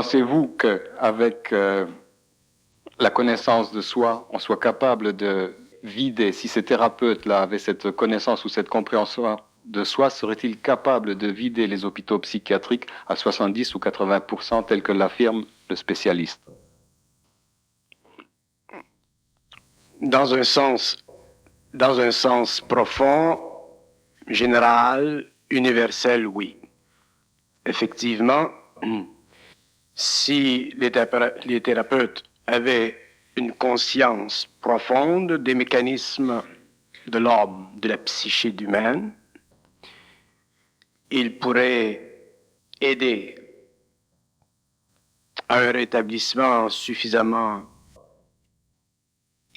Pensez-vous qu'avec la connaissance de soi, on soit capable de vider, si ces thérapeutes-là avaient cette connaissance ou cette compréhension de soi, seraient-ils capables de vider les hôpitaux psychiatriques à 70 ou 80% tel que l'affirme le spécialiste? Dans un sens profond, général, universel, oui. Effectivement, si les thérapeutes avaient une conscience profonde des mécanismes de l'âme, de la psyché humaine, ils pourraient aider à un rétablissement suffisamment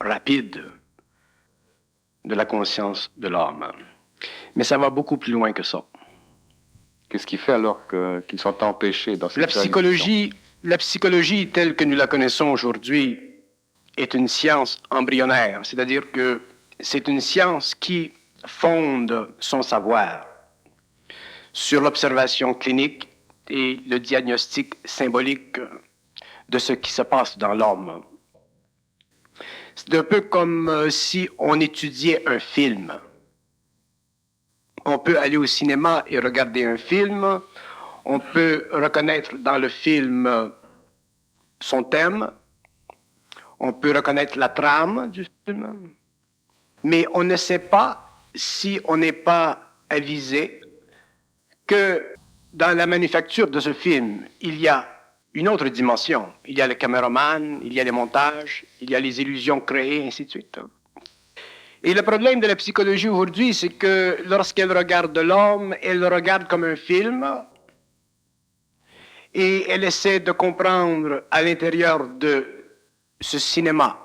rapide de la conscience de l'âme. Mais ça va beaucoup plus loin que ça. Qu'est-ce qui fait alors qu'ils sont empêchés dans cette La psychologie telle que nous la connaissons aujourd'hui est une science embryonnaire, c'est-à-dire que c'est une science qui fonde son savoir sur l'observation clinique et le diagnostic symbolique de ce qui se passe dans l'homme. C'est un peu comme si on étudiait un film. On peut aller au cinéma et regarder un film. On peut reconnaître dans le film son thème. On peut reconnaître la trame du film. Mais on ne sait pas, si on n'est pas avisé, que dans la manufacture de ce film, il y a une autre dimension. Il y a le caméraman, il y a les montages, il y a les illusions créées, ainsi de suite. Et le problème de la psychologie aujourd'hui, c'est que lorsqu'elle regarde l'homme, elle le regarde comme un film et elle essaie de comprendre à l'intérieur de ce cinéma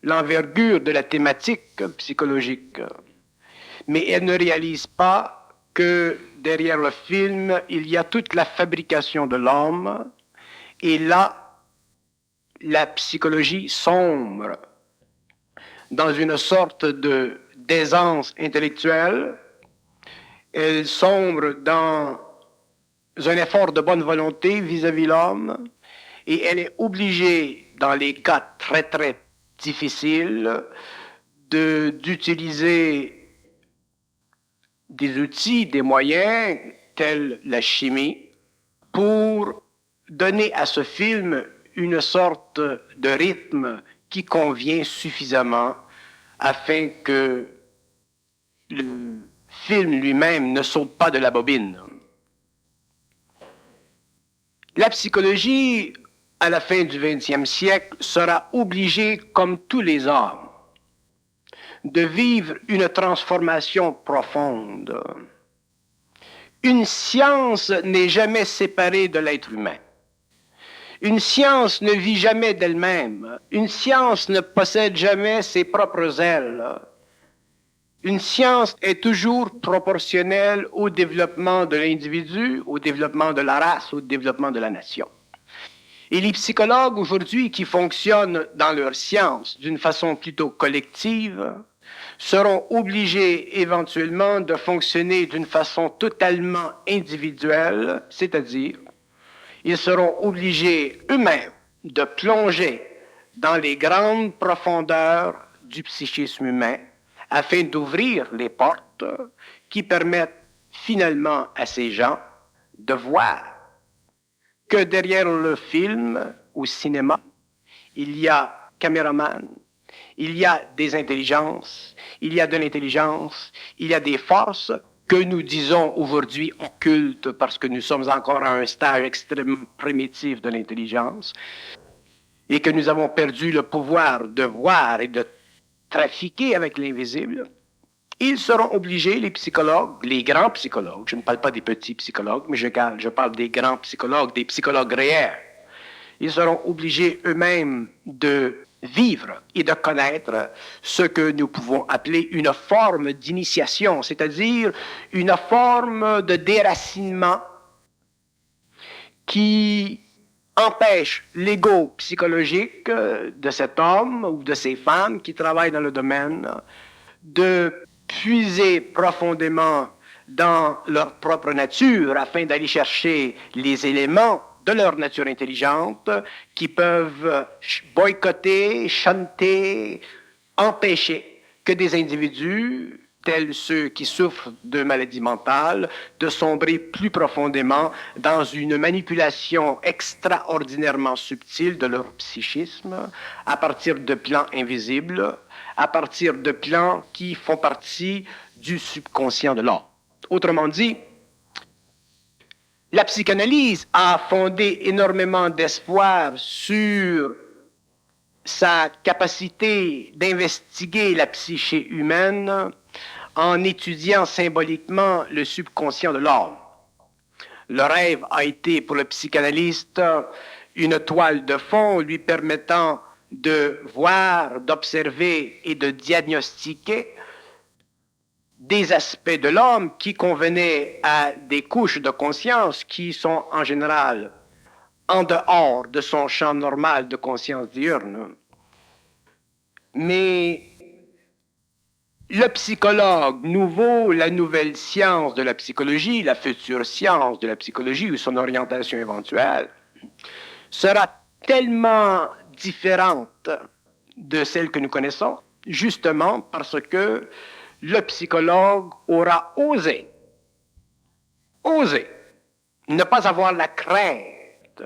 l'envergure de la thématique psychologique. Mais elle ne réalise pas que derrière le film, il y a toute la fabrication de l'homme et là, la psychologie sombre dans une sorte de d'aisance intellectuelle. Elle sombre dans un effort de bonne volonté vis-à-vis l'homme et elle est obligée, dans les cas très très difficiles, d'utiliser des outils, des moyens tels la chimie pour donner à ce film une sorte de rythme qui convient suffisamment afin que le film lui-même ne saute pas de la bobine. La psychologie, à la fin du XXe siècle, sera obligée, comme tous les hommes, de vivre une transformation profonde. Une science n'est jamais séparée de l'être humain. Une science ne vit jamais d'elle-même. Une science ne possède jamais ses propres ailes. Une science est toujours proportionnelle au développement de l'individu, au développement de la race, au développement de la nation. Et les psychologues aujourd'hui qui fonctionnent dans leur science d'une façon plutôt collective seront obligés éventuellement de fonctionner d'une façon totalement individuelle, c'est-à-dire ils seront obligés eux-mêmes de plonger dans les grandes profondeurs du psychisme humain afin d'ouvrir les portes qui permettent finalement à ces gens de voir que derrière le film, au cinéma, il y a caméraman, il y a des intelligences, il y a de l'intelligence, il y a des forces que nous disons aujourd'hui occultes parce que nous sommes encore à un stade extrêmement primitif de l'intelligence et que nous avons perdu le pouvoir de voir et de trafiquer avec l'invisible. Ils seront obligés, les psychologues, les grands psychologues, je ne parle pas des petits psychologues, mais je parle des grands psychologues, des psychologues réels, ils seront obligés eux-mêmes de vivre et de connaître ce que nous pouvons appeler une forme d'initiation, c'est-à-dire une forme de déracinement qui empêche l'ego psychologique de cet homme ou de ces femmes qui travaillent dans le domaine de puiser profondément dans leur propre nature afin d'aller chercher les éléments de leur nature intelligente qui peuvent boycotter, chanter, empêcher que des individus, tels ceux qui souffrent de maladies mentales, de sombrer plus profondément dans une manipulation extraordinairement subtile de leur psychisme à partir de plans invisibles, à partir de plans qui font partie du subconscient de l'homme. Autrement dit, la psychanalyse a fondé énormément d'espoir sur sa capacité d'investiguer la psyché humaine en étudiant symboliquement le subconscient de l'homme. Le rêve a été pour le psychanalyste une toile de fond lui permettant de voir, d'observer et de diagnostiquer des aspects de l'homme qui convenaient à des couches de conscience qui sont en général en dehors de son champ normal de conscience diurne. Mais le psychologue nouveau, la nouvelle science de la psychologie, la future science de la psychologie ou son orientation éventuelle, sera tellement différente de celle que nous connaissons, justement parce que le psychologue aura osé ne pas avoir la crainte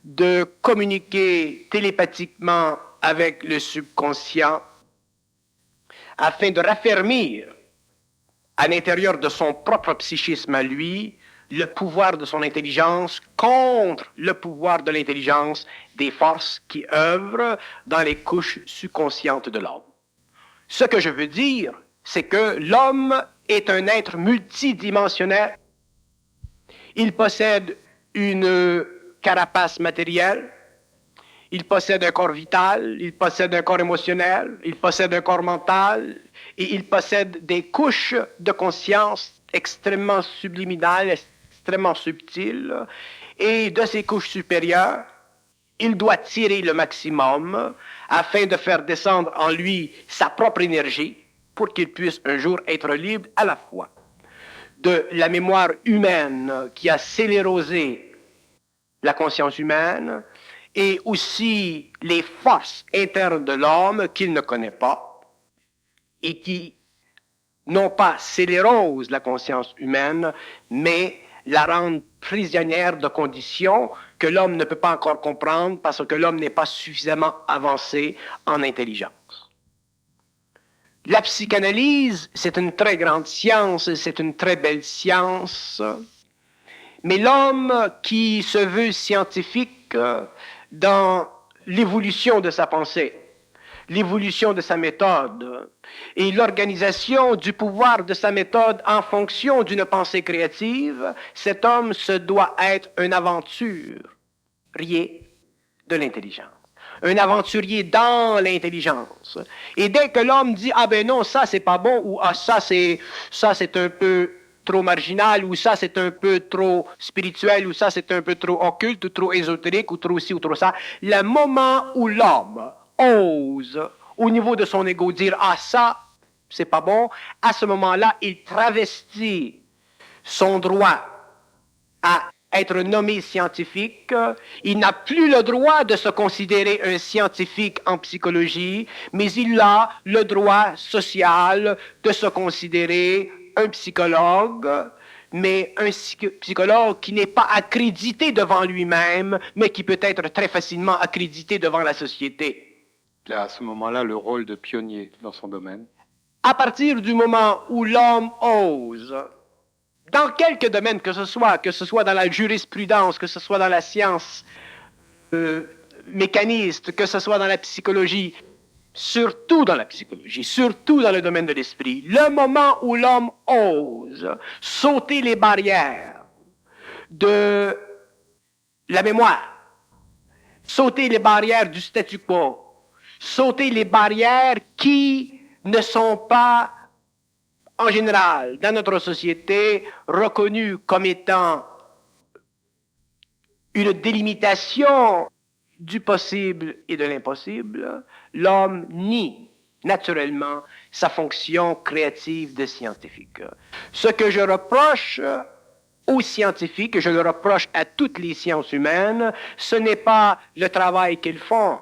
de communiquer télépathiquement avec le subconscient afin de raffermir à l'intérieur de son propre psychisme à lui le pouvoir de son intelligence contre le pouvoir de l'intelligence des forces qui œuvrent dans les couches subconscientes de l'homme. Ce que je veux dire, c'est que l'homme est un être multidimensionnel. Il possède une carapace matérielle, il possède un corps vital, il possède un corps émotionnel, il possède un corps mental, et il possède des couches de conscience extrêmement subliminales, extrêmement subtiles, et de ces couches supérieures, il doit tirer le maximum afin de faire descendre en lui sa propre énergie pour qu'il puisse un jour être libre à la fois de la mémoire humaine qui a sclérosé la conscience humaine et aussi les forces internes de l'homme qu'il ne connaît pas et qui non pas sclérosent la conscience humaine, mais la rendent prisonnière de conditions que l'homme ne peut pas encore comprendre parce que l'homme n'est pas suffisamment avancé en intelligence. La psychanalyse, c'est une très grande science, c'est une très belle science, mais l'homme qui se veut scientifique dans l'évolution de sa pensée, l'évolution de sa méthode et l'organisation du pouvoir de sa méthode en fonction d'une pensée créative, cet homme se doit être un aventurier de l'intelligence. Un aventurier dans l'intelligence. Et dès que l'homme dit « Ah ben non, ça c'est pas bon » ou « Ah ça c'est un peu trop marginal » ou « Ça c'est un peu trop spirituel » ou « Ça c'est un peu trop occulte » ou « trop ésotérique » ou « trop ci ou trop ça », le moment où l'homme ose, au niveau de son ego, dire « Ah ça, c'est pas bon », à ce moment-là, il travestit son droit à être nommé scientifique, il n'a plus le droit de se considérer un scientifique en psychologie, mais il a le droit social de se considérer un psychologue, mais un psychologue qui n'est pas accrédité devant lui-même, mais qui peut être très facilement accrédité devant la société. Il a à ce moment-là le rôle de pionnier dans son domaine. À partir du moment où l'homme ose, dans quelque domaine que ce soit dans la jurisprudence, que ce soit dans la science mécaniste, que ce soit dans la psychologie, surtout dans la psychologie, surtout dans le domaine de l'esprit, le moment où l'homme ose sauter les barrières de la mémoire, sauter les barrières du statu quo, sauter les barrières qui ne sont pas en général, dans notre société, reconnu comme étant une délimitation du possible et de l'impossible, l'homme nie naturellement sa fonction créative de scientifique. Ce que je reproche aux scientifiques, et je le reproche à toutes les sciences humaines, ce n'est pas le travail qu'ils font,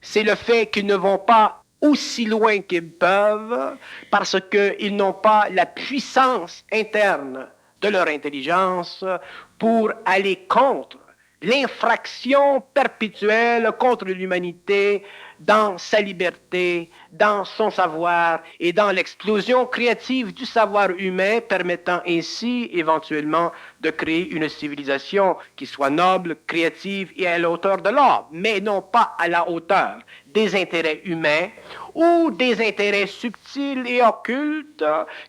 c'est le fait qu'ils ne vont pas aussi loin qu'ils peuvent parce qu'ils n'ont pas la puissance interne de leur intelligence pour aller contre l'infraction perpétuelle contre l'humanité dans sa liberté, dans son savoir et dans l'explosion créative du savoir humain, permettant ainsi éventuellement de créer une civilisation qui soit noble, créative et à la hauteur de l'homme, mais non pas à la hauteur des intérêts humains ou des intérêts subtils et occultes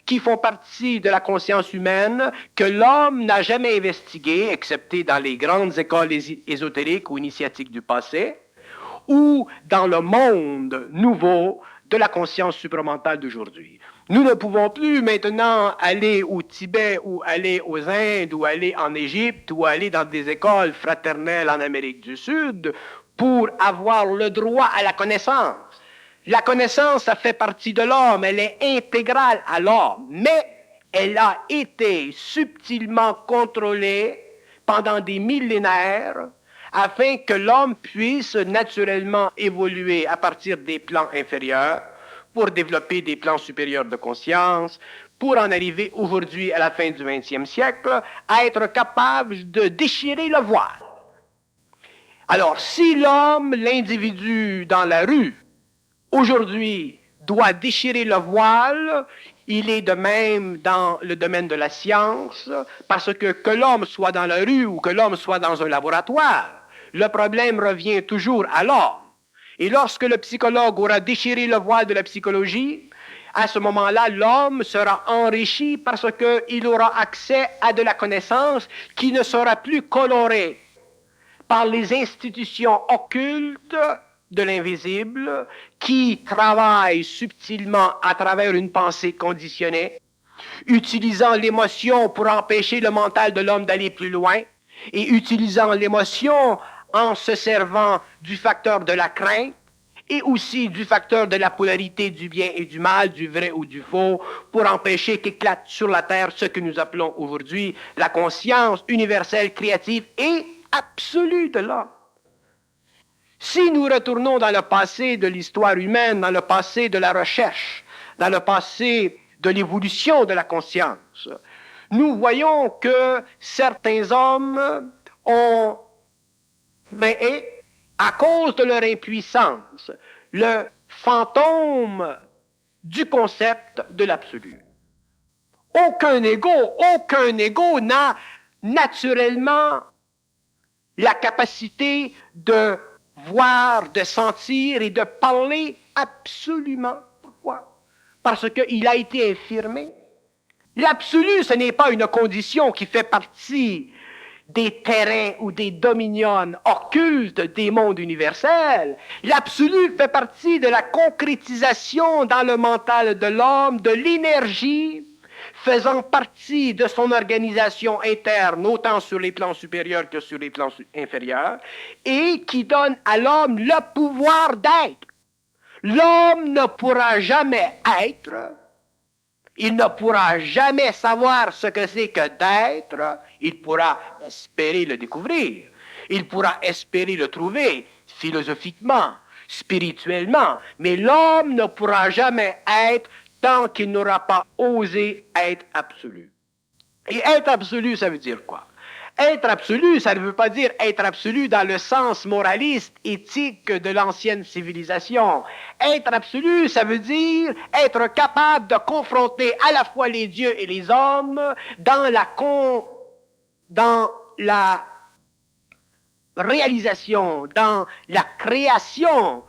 qui font partie de la conscience humaine que l'homme n'a jamais investigué, excepté dans les grandes écoles ésotériques ou initiatiques du passé, ou dans le monde nouveau de la conscience supramentale d'aujourd'hui. Nous ne pouvons plus maintenant aller au Tibet ou aller aux Indes ou aller en Égypte ou aller dans des écoles fraternelles en Amérique du Sud pour avoir le droit à la connaissance. La connaissance, ça fait partie de l'homme, elle est intégrale à l'homme, mais elle a été subtilement contrôlée pendant des millénaires afin que l'homme puisse naturellement évoluer à partir des plans inférieurs pour développer des plans supérieurs de conscience, pour en arriver aujourd'hui, à la fin du 20e siècle, à être capable de déchirer le voile. Alors, si l'homme, l'individu dans la rue, aujourd'hui, doit déchirer le voile, il est de même dans le domaine de la science, parce que l'homme soit dans la rue ou que l'homme soit dans un laboratoire, le problème revient toujours à l'homme. Et lorsque le psychologue aura déchiré le voile de la psychologie, à ce moment-là, l'homme sera enrichi parce qu'il aura accès à de la connaissance qui ne sera plus colorée par les institutions occultes de l'invisible qui travaillent subtilement à travers une pensée conditionnée, utilisant l'émotion pour empêcher le mental de l'homme d'aller plus loin et utilisant l'émotion en se servant du facteur de la crainte et aussi du facteur de la polarité du bien et du mal, du vrai ou du faux, pour empêcher qu'éclate sur la terre ce que nous appelons aujourd'hui la conscience universelle, créative et absolue de l'homme. Si nous retournons dans le passé de l'histoire humaine, dans le passé de la recherche, dans le passé de l'évolution de la conscience, nous voyons que certains hommes ont, à cause de leur impuissance, le fantôme du concept de l'absolu. Aucun ego n'a naturellement la capacité de voir, de sentir et de parler absolument. Pourquoi? Parce qu'il a été infirmé. L'absolu, ce n'est pas une condition qui fait partie des terrains ou des dominions occultes des mondes universels. L'absolu fait partie de la concrétisation dans le mental de l'homme de l'énergie faisant partie de son organisation interne, autant sur les plans supérieurs que sur les plans inférieurs, et qui donne à l'homme le pouvoir d'être. L'homme ne pourra jamais être, il ne pourra jamais savoir ce que c'est que d'être, il pourra espérer le découvrir, il pourra espérer le trouver philosophiquement, spirituellement, mais l'homme ne pourra jamais être tant qu'il n'aura pas osé être absolu. Et être absolu, ça veut dire quoi? Être absolu, ça ne veut pas dire être absolu dans le sens moraliste, éthique de l'ancienne civilisation. Être absolu, ça veut dire être capable de confronter à la fois les dieux et les hommes dans la réalisation, dans la création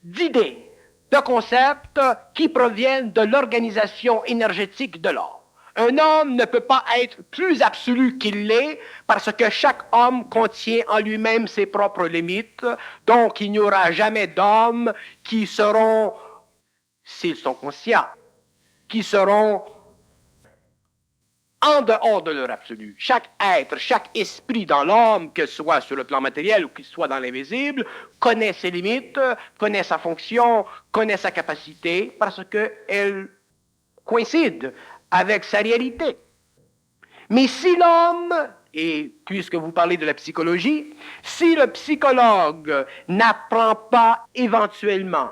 d'idées, de concepts qui proviennent de l'organisation énergétique de l'homme. Un homme ne peut pas être plus absolu qu'il l'est parce que chaque homme contient en lui-même ses propres limites. Donc, il n'y aura jamais d'hommes qui seront, s'ils sont conscients, qui seront en dehors de leur absolu. Chaque être, chaque esprit dans l'homme, que ce soit sur le plan matériel ou qu'il soit dans l'invisible, connaît ses limites, connaît sa fonction, connaît sa capacité, parce qu'elle coïncide avec sa réalité. Mais si l'homme, et puisque vous parlez de la psychologie, si le psychologue n'apprend pas éventuellement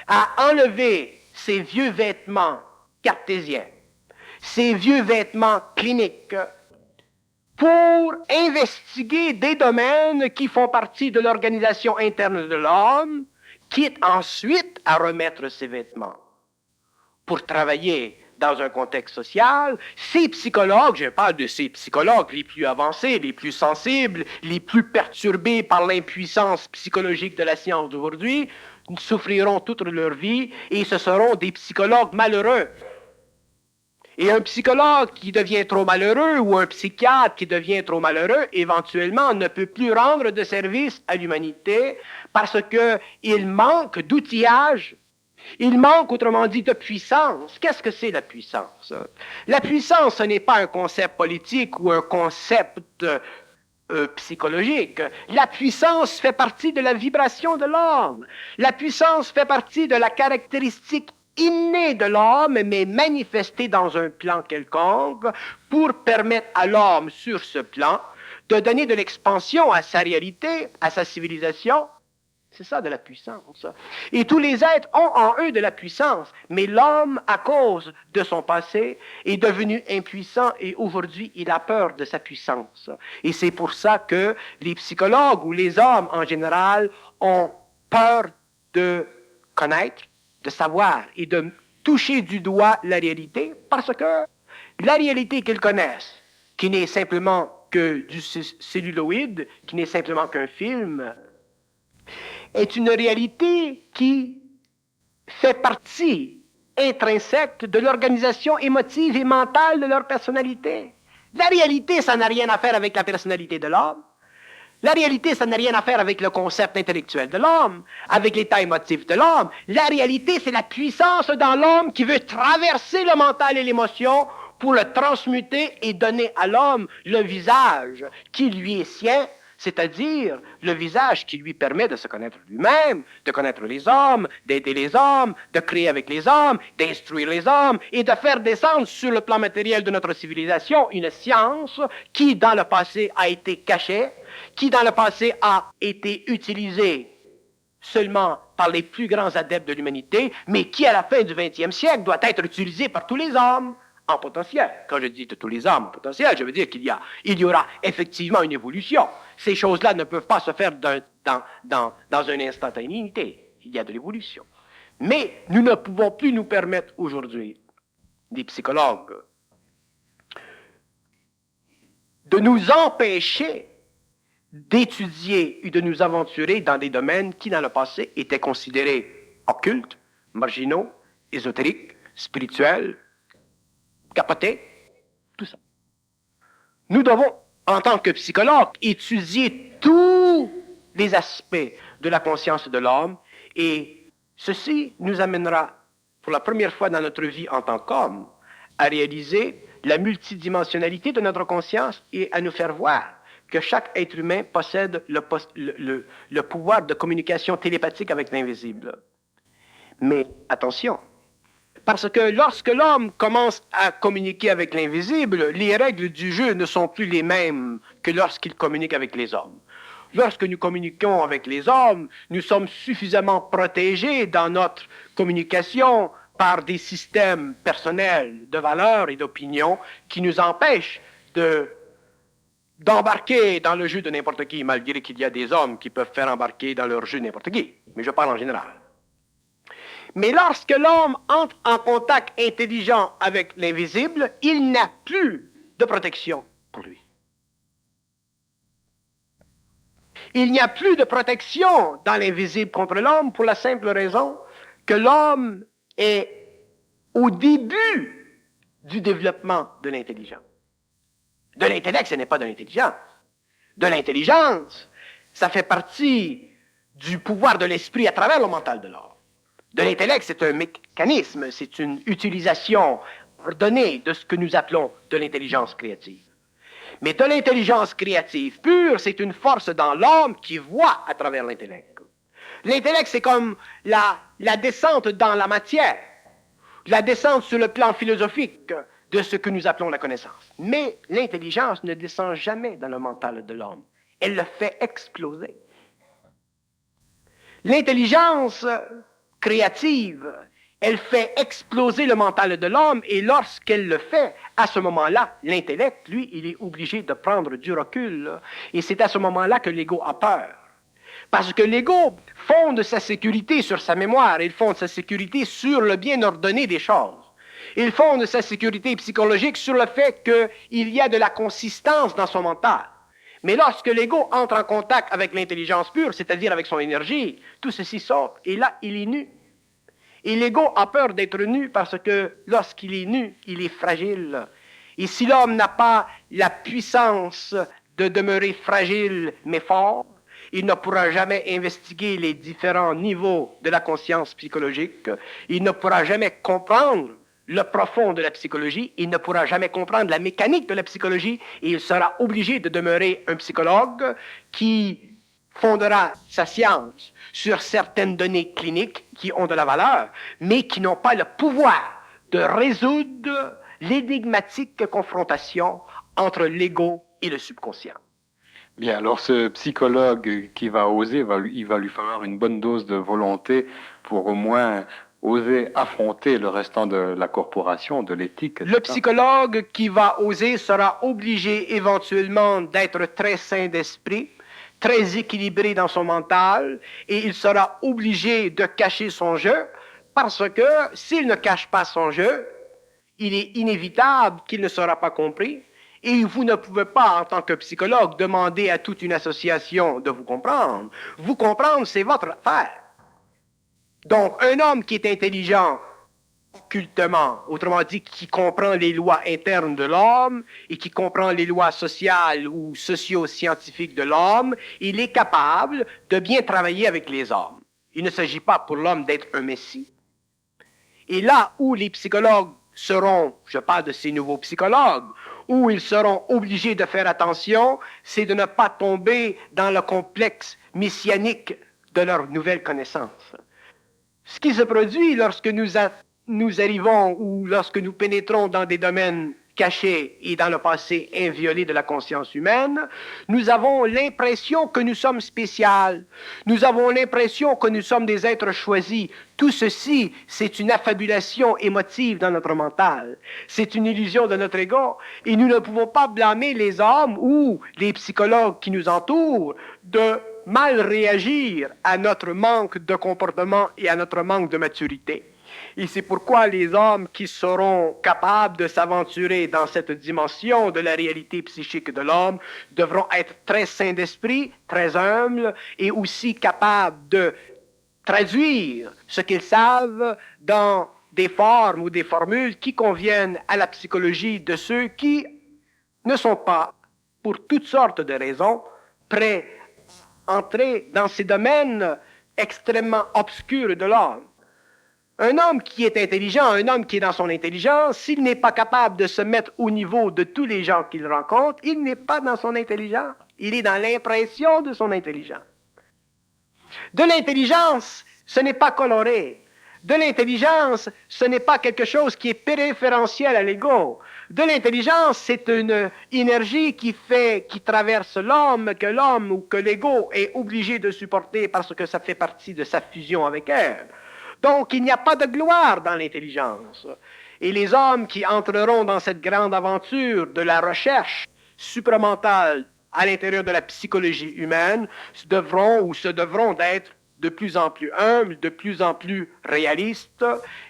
à enlever ses vieux vêtements cartésiens, ses vieux vêtements cliniques, pour investiguer des domaines qui font partie de l'organisation interne de l'homme, quitte ensuite à remettre ses vêtements pour travailler dans un contexte social, ces psychologues, je parle de ces psychologues les plus avancés, les plus sensibles, les plus perturbés par l'impuissance psychologique de la science d'aujourd'hui, souffriront toute leur vie et ce seront des psychologues malheureux. Et un psychologue qui devient trop malheureux ou un psychiatre qui devient trop malheureux, éventuellement, ne peut plus rendre de service à l'humanité parce qu'il manque d'outillage. Il manque, autrement dit, de puissance. Qu'est-ce que c'est la puissance? La puissance, ce n'est pas un concept politique ou un concept psychologique. La puissance fait partie de la vibration de l'homme. La puissance fait partie de la caractéristique innée de l'homme, mais manifestée dans un plan quelconque pour permettre à l'homme, sur ce plan, de donner de l'expansion à sa réalité, à sa civilisation. C'est ça de la puissance. Et tous les êtres ont en eux de la puissance, mais l'homme, à cause de son passé, est devenu impuissant et aujourd'hui, il a peur de sa puissance. Et c'est pour ça que les psychologues ou les hommes en général ont peur de connaître, de savoir et de toucher du doigt la réalité, parce que la réalité qu'ils connaissent, qui n'est simplement que du celluloïd, qui n'est simplement qu'un film, est une réalité qui fait partie intrinsèque de l'organisation émotive et mentale de leur personnalité. La réalité, ça n'a rien à faire avec la personnalité de l'homme. La réalité, ça n'a rien à faire avec le concept intellectuel de l'homme, avec l'état émotif de l'homme. La réalité, c'est la puissance dans l'homme qui veut traverser le mental et l'émotion pour le transmuter et donner à l'homme le visage qui lui est sien, c'est-à-dire le visage qui lui permet de se connaître lui-même, de connaître les hommes, d'aider les hommes, de créer avec les hommes, d'instruire les hommes et de faire descendre sur le plan matériel de notre civilisation une science qui, dans le passé, a été cachée, qui, dans le passé, a été utilisée seulement par les plus grands adeptes de l'humanité, mais qui, à la fin du 20e siècle, doit être utilisée par tous les hommes en potentiel. Quand je dis de tous les hommes en potentiel, je veux dire qu'il y aura effectivement une évolution. Ces choses-là ne peuvent pas se faire dans une instantanéité. Il y a de l'évolution. Mais nous ne pouvons plus nous permettre aujourd'hui, des psychologues, de nous empêcher d'étudier et de nous aventurer dans des domaines qui, dans le passé, étaient considérés occultes, marginaux, ésotériques, spirituels, capotés, tout ça. Nous devons, en tant que psychologues, étudier tous les aspects de la conscience de l'homme et ceci nous amènera, pour la première fois dans notre vie en tant qu'homme, à réaliser la multidimensionnalité de notre conscience et à nous faire voir que chaque être humain possède le pouvoir de communication télépathique avec l'invisible. Mais attention, parce que lorsque l'homme commence à communiquer avec l'invisible, les règles du jeu ne sont plus les mêmes que lorsqu'il communique avec les hommes. Lorsque nous communiquons avec les hommes, nous sommes suffisamment protégés dans notre communication par des systèmes personnels de valeurs et d'opinions qui nous empêchent d'embarquer dans le jeu de n'importe qui, malgré qu'il y a des hommes qui peuvent faire embarquer dans leur jeu n'importe qui. Mais je parle en général. Mais lorsque l'homme entre en contact intelligent avec l'invisible, il n'a plus de protection pour lui. Il n'y a plus de protection dans l'invisible contre l'homme pour la simple raison que l'homme est au début du développement de l'intelligence. De l'intellect, ce n'est pas de l'intelligence. De l'intelligence, ça fait partie du pouvoir de l'esprit à travers le mental de l'homme. De l'intellect, c'est un mécanisme, c'est une utilisation ordonnée de ce que nous appelons de l'intelligence créative. Mais de l'intelligence créative pure, c'est une force dans l'homme qui voit à travers l'intellect. L'intellect, c'est comme la descente dans la matière, la descente sur le plan philosophique, de ce que nous appelons la connaissance. Mais l'intelligence ne descend jamais dans le mental de l'homme. Elle le fait exploser. L'intelligence créative, elle fait exploser le mental de l'homme et lorsqu'elle le fait, à ce moment-là, l'intellect, lui, il est obligé de prendre du recul. Et c'est à ce moment-là que l'ego a peur. Parce que l'ego fonde sa sécurité sur sa mémoire, il fonde sa sécurité sur le bien ordonné des choses. Il fonde sa sécurité psychologique sur le fait qu'il y a de la consistance dans son mental. Mais lorsque l'ego entre en contact avec l'intelligence pure, c'est-à-dire avec son énergie, tout ceci saute et là, il est nu. Et l'ego a peur d'être nu parce que lorsqu'il est nu, il est fragile. Et si l'homme n'a pas la puissance de demeurer fragile mais fort, il ne pourra jamais investiguer les différents niveaux de la conscience psychologique. Il ne pourra jamais comprendre le profond de la psychologie. Il ne pourra jamais comprendre la mécanique de la psychologie. Et il sera obligé de demeurer un psychologue qui fondera sa science sur certaines données cliniques qui ont de la valeur, mais qui n'ont pas le pouvoir de résoudre l'énigmatique confrontation entre l'ego et le subconscient. Bien, alors ce psychologue qui va oser, il va lui falloir une bonne dose de volonté pour au moins oser affronter le restant de la corporation, de l'éthique. Le psychologue qui va oser sera obligé éventuellement d'être très sain d'esprit, très équilibré dans son mental, et il sera obligé de cacher son jeu, parce que s'il ne cache pas son jeu, il est inévitable qu'il ne sera pas compris, et vous ne pouvez pas, en tant que psychologue, demander à toute une association de vous comprendre. Vous comprendre, c'est votre affaire. Donc, un homme qui est intelligent occultement, autrement dit, qui comprend les lois internes de l'homme et qui comprend les lois sociales ou socio-scientifiques de l'homme, il est capable de bien travailler avec les hommes. Il ne s'agit pas pour l'homme d'être un messie. Et là où les psychologues seront, je parle de ces nouveaux psychologues, où ils seront obligés de faire attention, c'est de ne pas tomber dans le complexe messianique de leur nouvelle connaissance. Ce qui se produit lorsque nous arrivons ou lorsque nous pénétrons dans des domaines cachés et dans le passé inviolé de la conscience humaine, nous avons l'impression que nous sommes spéciaux. Nous avons l'impression que nous sommes des êtres choisis. Tout ceci, c'est une affabulation émotive dans notre mental. C'est une illusion de notre ego. Et nous ne pouvons pas blâmer les hommes ou les psychologues qui nous entourent de mal réagir à notre manque de comportement et à notre manque de maturité. Et c'est pourquoi les hommes qui seront capables de s'aventurer dans cette dimension de la réalité psychique de l'homme devront être très sains d'esprit, très humbles et aussi capables de traduire ce qu'ils savent dans des formes ou des formules qui conviennent à la psychologie de ceux qui ne sont pas, pour toutes sortes de raisons, prêts à entrer dans ces domaines extrêmement obscurs de l'homme. Un homme qui est intelligent, un homme qui est dans son intelligence, s'il n'est pas capable de se mettre au niveau de tous les gens qu'il rencontre, il n'est pas dans son intelligence. Il est dans l'impression de son intelligence. De l'intelligence, ce n'est pas coloré. De l'intelligence, ce n'est pas quelque chose qui est préférentiel à l'ego. De l'intelligence, c'est une énergie qui traverse l'homme, que l'homme ou que l'ego est obligé de supporter parce que ça fait partie de sa fusion avec elle. Donc, il n'y a pas de gloire dans l'intelligence. Et les hommes qui entreront dans cette grande aventure de la recherche supramentale à l'intérieur de la psychologie humaine se devront d'être de plus en plus humbles, de plus en plus réalistes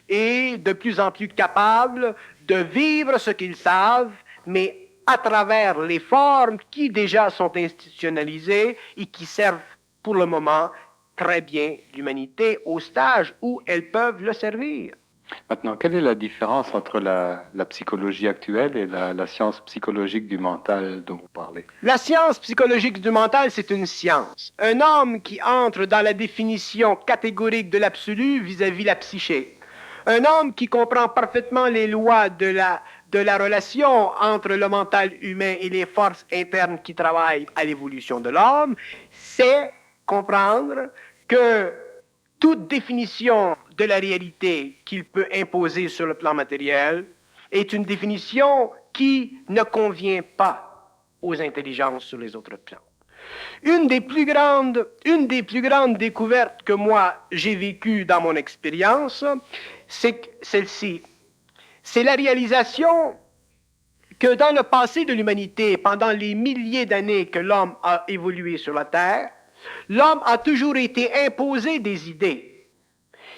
et de plus en plus capables de vivre ce qu'ils savent, mais à travers les formes qui déjà sont institutionnalisées et qui servent pour le moment très bien l'humanité au stage où elles peuvent le servir. Maintenant, quelle est la différence entre la psychologie actuelle et la science psychologique du mental dont vous parlez? La science psychologique du mental, c'est une science. Un homme qui entre dans la définition catégorique de l'absolu vis-à-vis la psyché. Un homme qui comprend parfaitement les lois de la relation entre le mental humain et les forces internes qui travaillent à l'évolution de l'homme, c'est comprendre que toute définition de la réalité qu'il peut imposer sur le plan matériel est une définition qui ne convient pas aux intelligences sur les autres plans. Une des plus grandes découvertes que moi j'ai vécues dans mon expérience, c'est celle-ci. C'est la réalisation que dans le passé de l'humanité, pendant les milliers d'années que l'homme a évolué sur la Terre, l'homme a toujours été imposé des idées.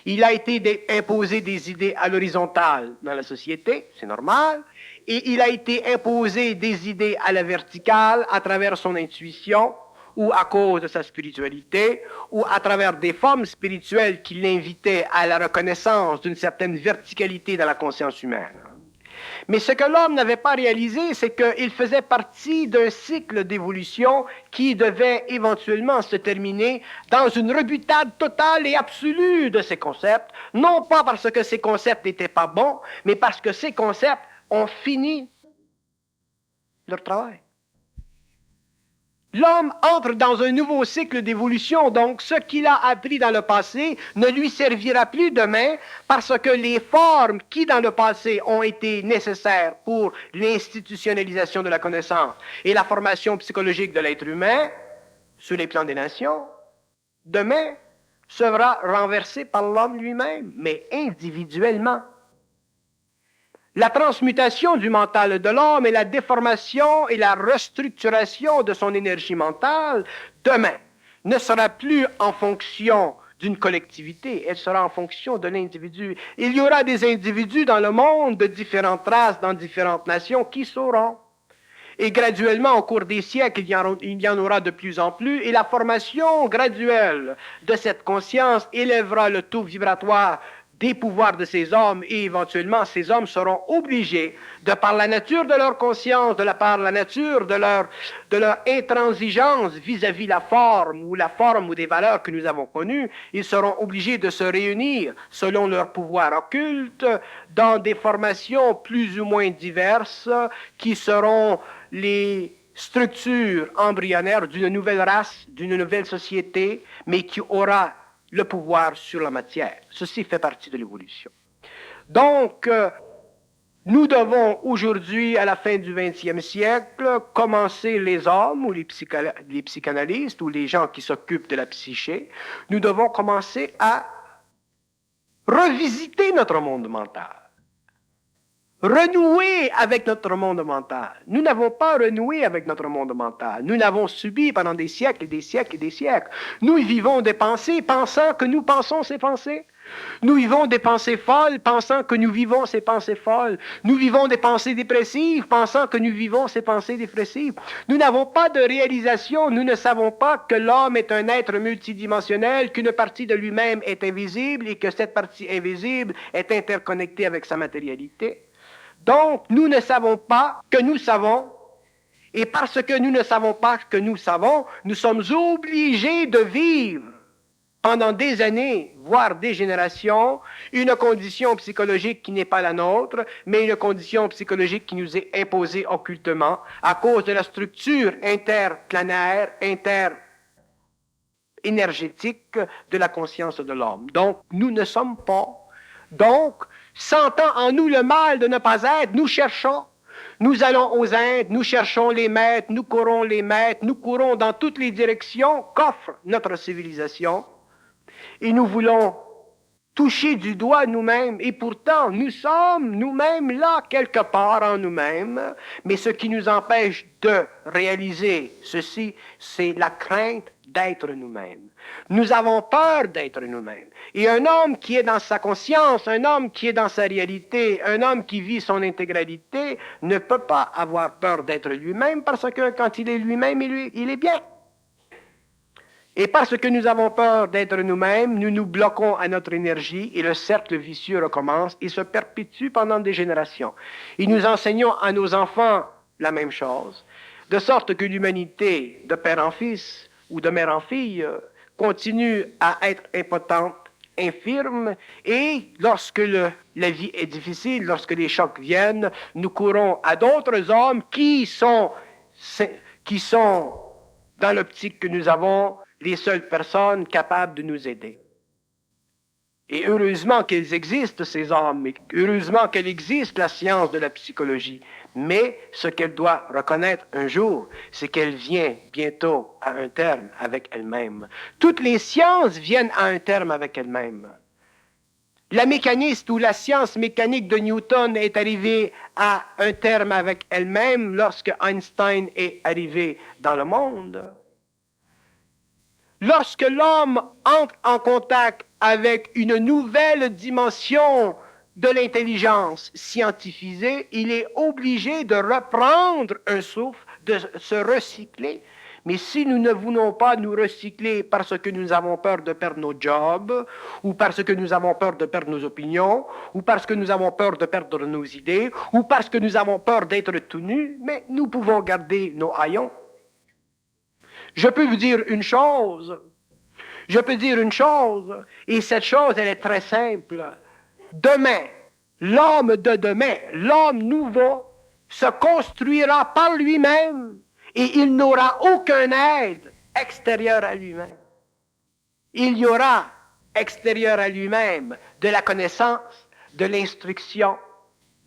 Il a été imposé des idées à l'horizontale dans la société, c'est normal, et il a été imposé des idées à la verticale à travers son intuition, ou à cause de sa spiritualité, ou à travers des formes spirituelles qui l'invitaient à la reconnaissance d'une certaine verticalité dans la conscience humaine. Mais ce que l'homme n'avait pas réalisé, c'est qu'il faisait partie d'un cycle d'évolution qui devait éventuellement se terminer dans une rebutade totale et absolue de ces concepts, non pas parce que ces concepts n'étaient pas bons, mais parce que ces concepts ont fini leur travail. L'homme entre dans un nouveau cycle d'évolution, donc ce qu'il a appris dans le passé ne lui servira plus demain parce que les formes qui dans le passé ont été nécessaires pour l'institutionnalisation de la connaissance et la formation psychologique de l'être humain sur les plans des nations, demain sera renversé par l'homme lui-même, mais individuellement. La transmutation du mental de l'homme et la déformation et la restructuration de son énergie mentale, demain, ne sera plus en fonction d'une collectivité, elle sera en fonction de l'individu. Il y aura des individus dans le monde de différentes races, dans différentes nations, qui sauront. Et graduellement, au cours des siècles, il y en aura de plus en plus, et la formation graduelle de cette conscience élèvera le taux vibratoire des pouvoirs de ces hommes, et éventuellement ces hommes seront obligés, de par la nature de leur conscience, par la nature de leur intransigeance vis-à-vis la forme ou des valeurs que nous avons connues, ils seront obligés de se réunir selon leur pouvoir occulte dans des formations plus ou moins diverses qui seront les structures embryonnaires d'une nouvelle race, d'une nouvelle société, mais qui aura le pouvoir sur la matière. Ceci fait partie de l'évolution. Donc, nous devons aujourd'hui, à la fin du XXe siècle, commencer les hommes ou les psychanalystes ou les gens qui s'occupent de la psyché, nous devons commencer à revisiter notre monde mental. Renouer avec notre monde mental. Nous n'avons pas renoué avec notre monde mental. Nous l'avons subi pendant des siècles et des siècles et des siècles. Nous vivons des pensées pensant que nous pensons ces pensées. Nous vivons des pensées folles pensant que nous vivons ces pensées folles. Nous vivons des pensées dépressives pensant que nous vivons ces pensées dépressives. Nous n'avons pas de réalisation. Nous ne savons pas que l'homme est un être multidimensionnel, qu'une partie de lui-même est invisible et que cette partie invisible est interconnectée avec sa matérialité. Donc, nous ne savons pas que nous savons, et parce que nous ne savons pas que nous savons, nous sommes obligés de vivre pendant des années, voire des générations, une condition psychologique qui n'est pas la nôtre, mais une condition psychologique qui nous est imposée occultement à cause de la structure interplanaire, énergétique de la conscience de l'homme. Donc, nous ne sommes pas. Donc, sentant en nous le mal de ne pas être, nous cherchons. Nous allons aux Indes, nous cherchons les maîtres, nous courons dans toutes les directions qu'offre notre civilisation. Et nous voulons toucher du doigt nous-mêmes. Et pourtant, nous sommes nous-mêmes là, quelque part en nous-mêmes. Mais ce qui nous empêche de réaliser ceci, c'est la crainte d'être nous-mêmes. Nous avons peur d'être nous-mêmes. Et un homme qui est dans sa conscience, un homme qui est dans sa réalité, un homme qui vit son intégralité, ne peut pas avoir peur d'être lui-même parce que quand il est lui-même, il est bien. Et parce que nous avons peur d'être nous-mêmes, nous nous bloquons à notre énergie et le cercle vicieux recommence et se perpétue pendant des générations. Et nous enseignons à nos enfants la même chose, de sorte que l'humanité, de père en fils ou de mère en fille, continue à être impotente, infirme, et lorsque la vie est difficile, lorsque les chocs viennent, nous courons à d'autres hommes qui sont dans l'optique que nous avons, les seules personnes capables de nous aider. Et heureusement qu'elles existent, ces âmes, et heureusement qu'elle existe, la science de la psychologie. Mais ce qu'elle doit reconnaître un jour, c'est qu'elle vient bientôt à un terme avec elle-même. Toutes les sciences viennent à un terme avec elles-mêmes. La mécaniste ou la science mécanique de Newton est arrivée à un terme avec elle-même lorsque Einstein est arrivé dans le monde. Lorsque l'homme entre en contact avec une nouvelle dimension de l'intelligence scientifisée, il est obligé de reprendre un souffle, de se recycler. Mais si nous ne voulons pas nous recycler parce que nous avons peur de perdre nos jobs, ou parce que nous avons peur de perdre nos opinions, ou parce que nous avons peur de perdre nos idées, ou parce que nous avons peur d'être tout nus, mais nous pouvons garder nos haillons. Je peux vous dire une chose. Et cette chose, elle est très simple. Demain, l'homme de demain, l'homme nouveau, se construira par lui-même et il n'aura aucune aide extérieure à lui-même. Il y aura extérieur à lui-même de la connaissance, de l'instruction,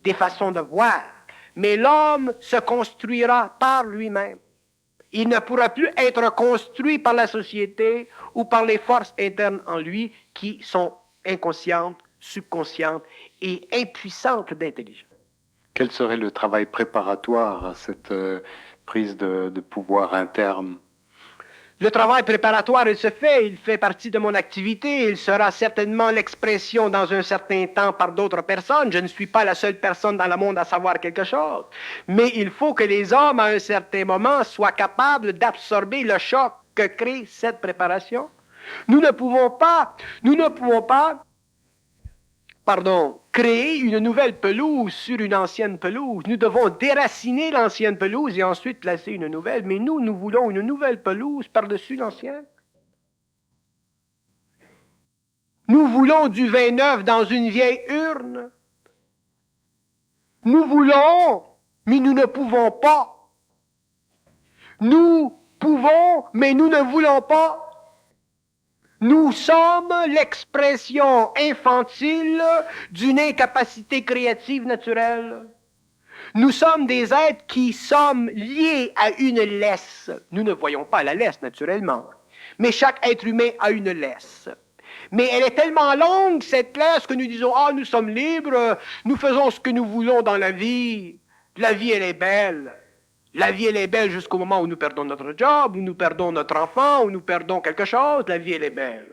des façons de voir, mais l'homme se construira par lui-même. Il ne pourra plus être construit par la société ou par les forces internes en lui qui sont inconscientes, subconscientes et impuissantes d'intelligence. Quel serait le travail préparatoire à cette prise de pouvoir interne? Le travail préparatoire, il fait partie de mon activité, il sera certainement l'expression dans un certain temps par d'autres personnes. Je ne suis pas la seule personne dans le monde à savoir quelque chose. Mais il faut que les hommes, à un certain moment, soient capables d'absorber le choc que crée cette préparation. Nous ne pouvons pas, créer une nouvelle pelouse sur une ancienne pelouse. Nous devons déraciner l'ancienne pelouse et ensuite placer une nouvelle. Mais nous voulons une nouvelle pelouse par-dessus l'ancienne. Nous voulons du vin neuf dans une vieille urne. Nous voulons, mais nous ne pouvons pas. Nous pouvons, mais nous ne voulons pas. Nous sommes l'expression infantile d'une incapacité créative naturelle. Nous sommes des êtres qui sommes liés à une laisse. Nous ne voyons pas la laisse naturellement, mais chaque être humain a une laisse. Mais elle est tellement longue, cette laisse, que nous disons, ah, nous sommes libres, nous faisons ce que nous voulons dans la vie. La vie, elle est belle. La vie, elle est belle jusqu'au moment où nous perdons notre job, où nous perdons notre enfant, où nous perdons quelque chose. La vie, elle est belle.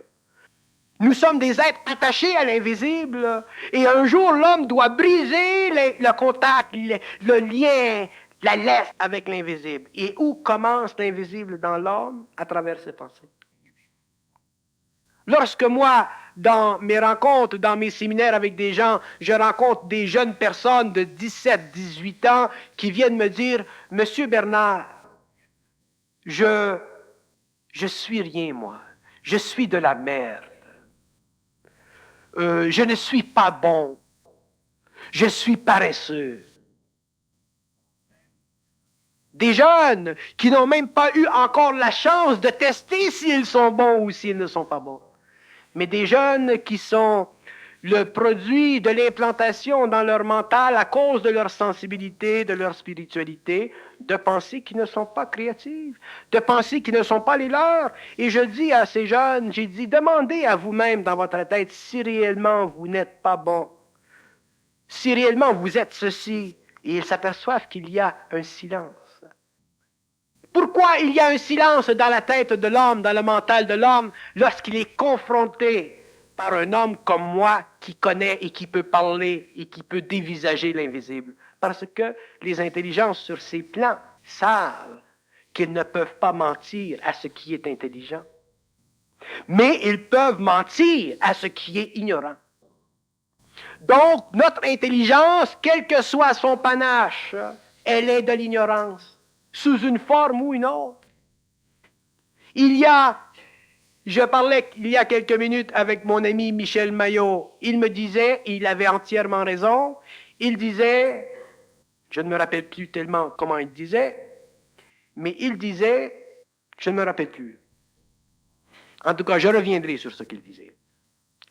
Nous sommes des êtres attachés à l'invisible. Et un jour, l'homme doit briser le contact, le lien, la laisse avec l'invisible. Et où commence l'invisible dans l'homme? À travers ses pensées. Lorsque moi, dans mes rencontres, dans mes séminaires avec des gens, je rencontre des jeunes personnes de 17, 18 ans qui viennent me dire, « Monsieur Bernard, je suis rien, moi. Je suis de la merde. Je ne suis pas bon. Je suis paresseux. » Des jeunes qui n'ont même pas eu encore la chance de tester s'ils sont bons ou s'ils ne sont pas bons. Mais des jeunes qui sont le produit de l'implantation dans leur mental à cause de leur sensibilité, de leur spiritualité, de pensées qui ne sont pas créatives, de pensées qui ne sont pas les leurs. Et je dis à ces jeunes, j'ai dit, demandez à vous-même dans votre tête si réellement vous n'êtes pas bon, si réellement vous êtes ceci. Et ils s'aperçoivent qu'il y a un silence. Pourquoi il y a un silence dans la tête de l'homme, dans le mental de l'homme, lorsqu'il est confronté par un homme comme moi qui connaît et qui peut parler et qui peut dévisager l'invisible? Parce que les intelligences sur ces plans savent qu'ils ne peuvent pas mentir à ce qui est intelligent. Mais ils peuvent mentir à ce qui est ignorant. Donc, notre intelligence, quel que soit son panache, elle est de l'ignorance. Sous une forme ou une autre. Je parlais il y a quelques minutes avec mon ami Michel Maillot. Il me disait, et il avait entièrement raison, il disait, je ne me rappelle plus tellement comment il disait, mais il disait, je ne me rappelle plus. En tout cas, je reviendrai sur ce qu'il disait.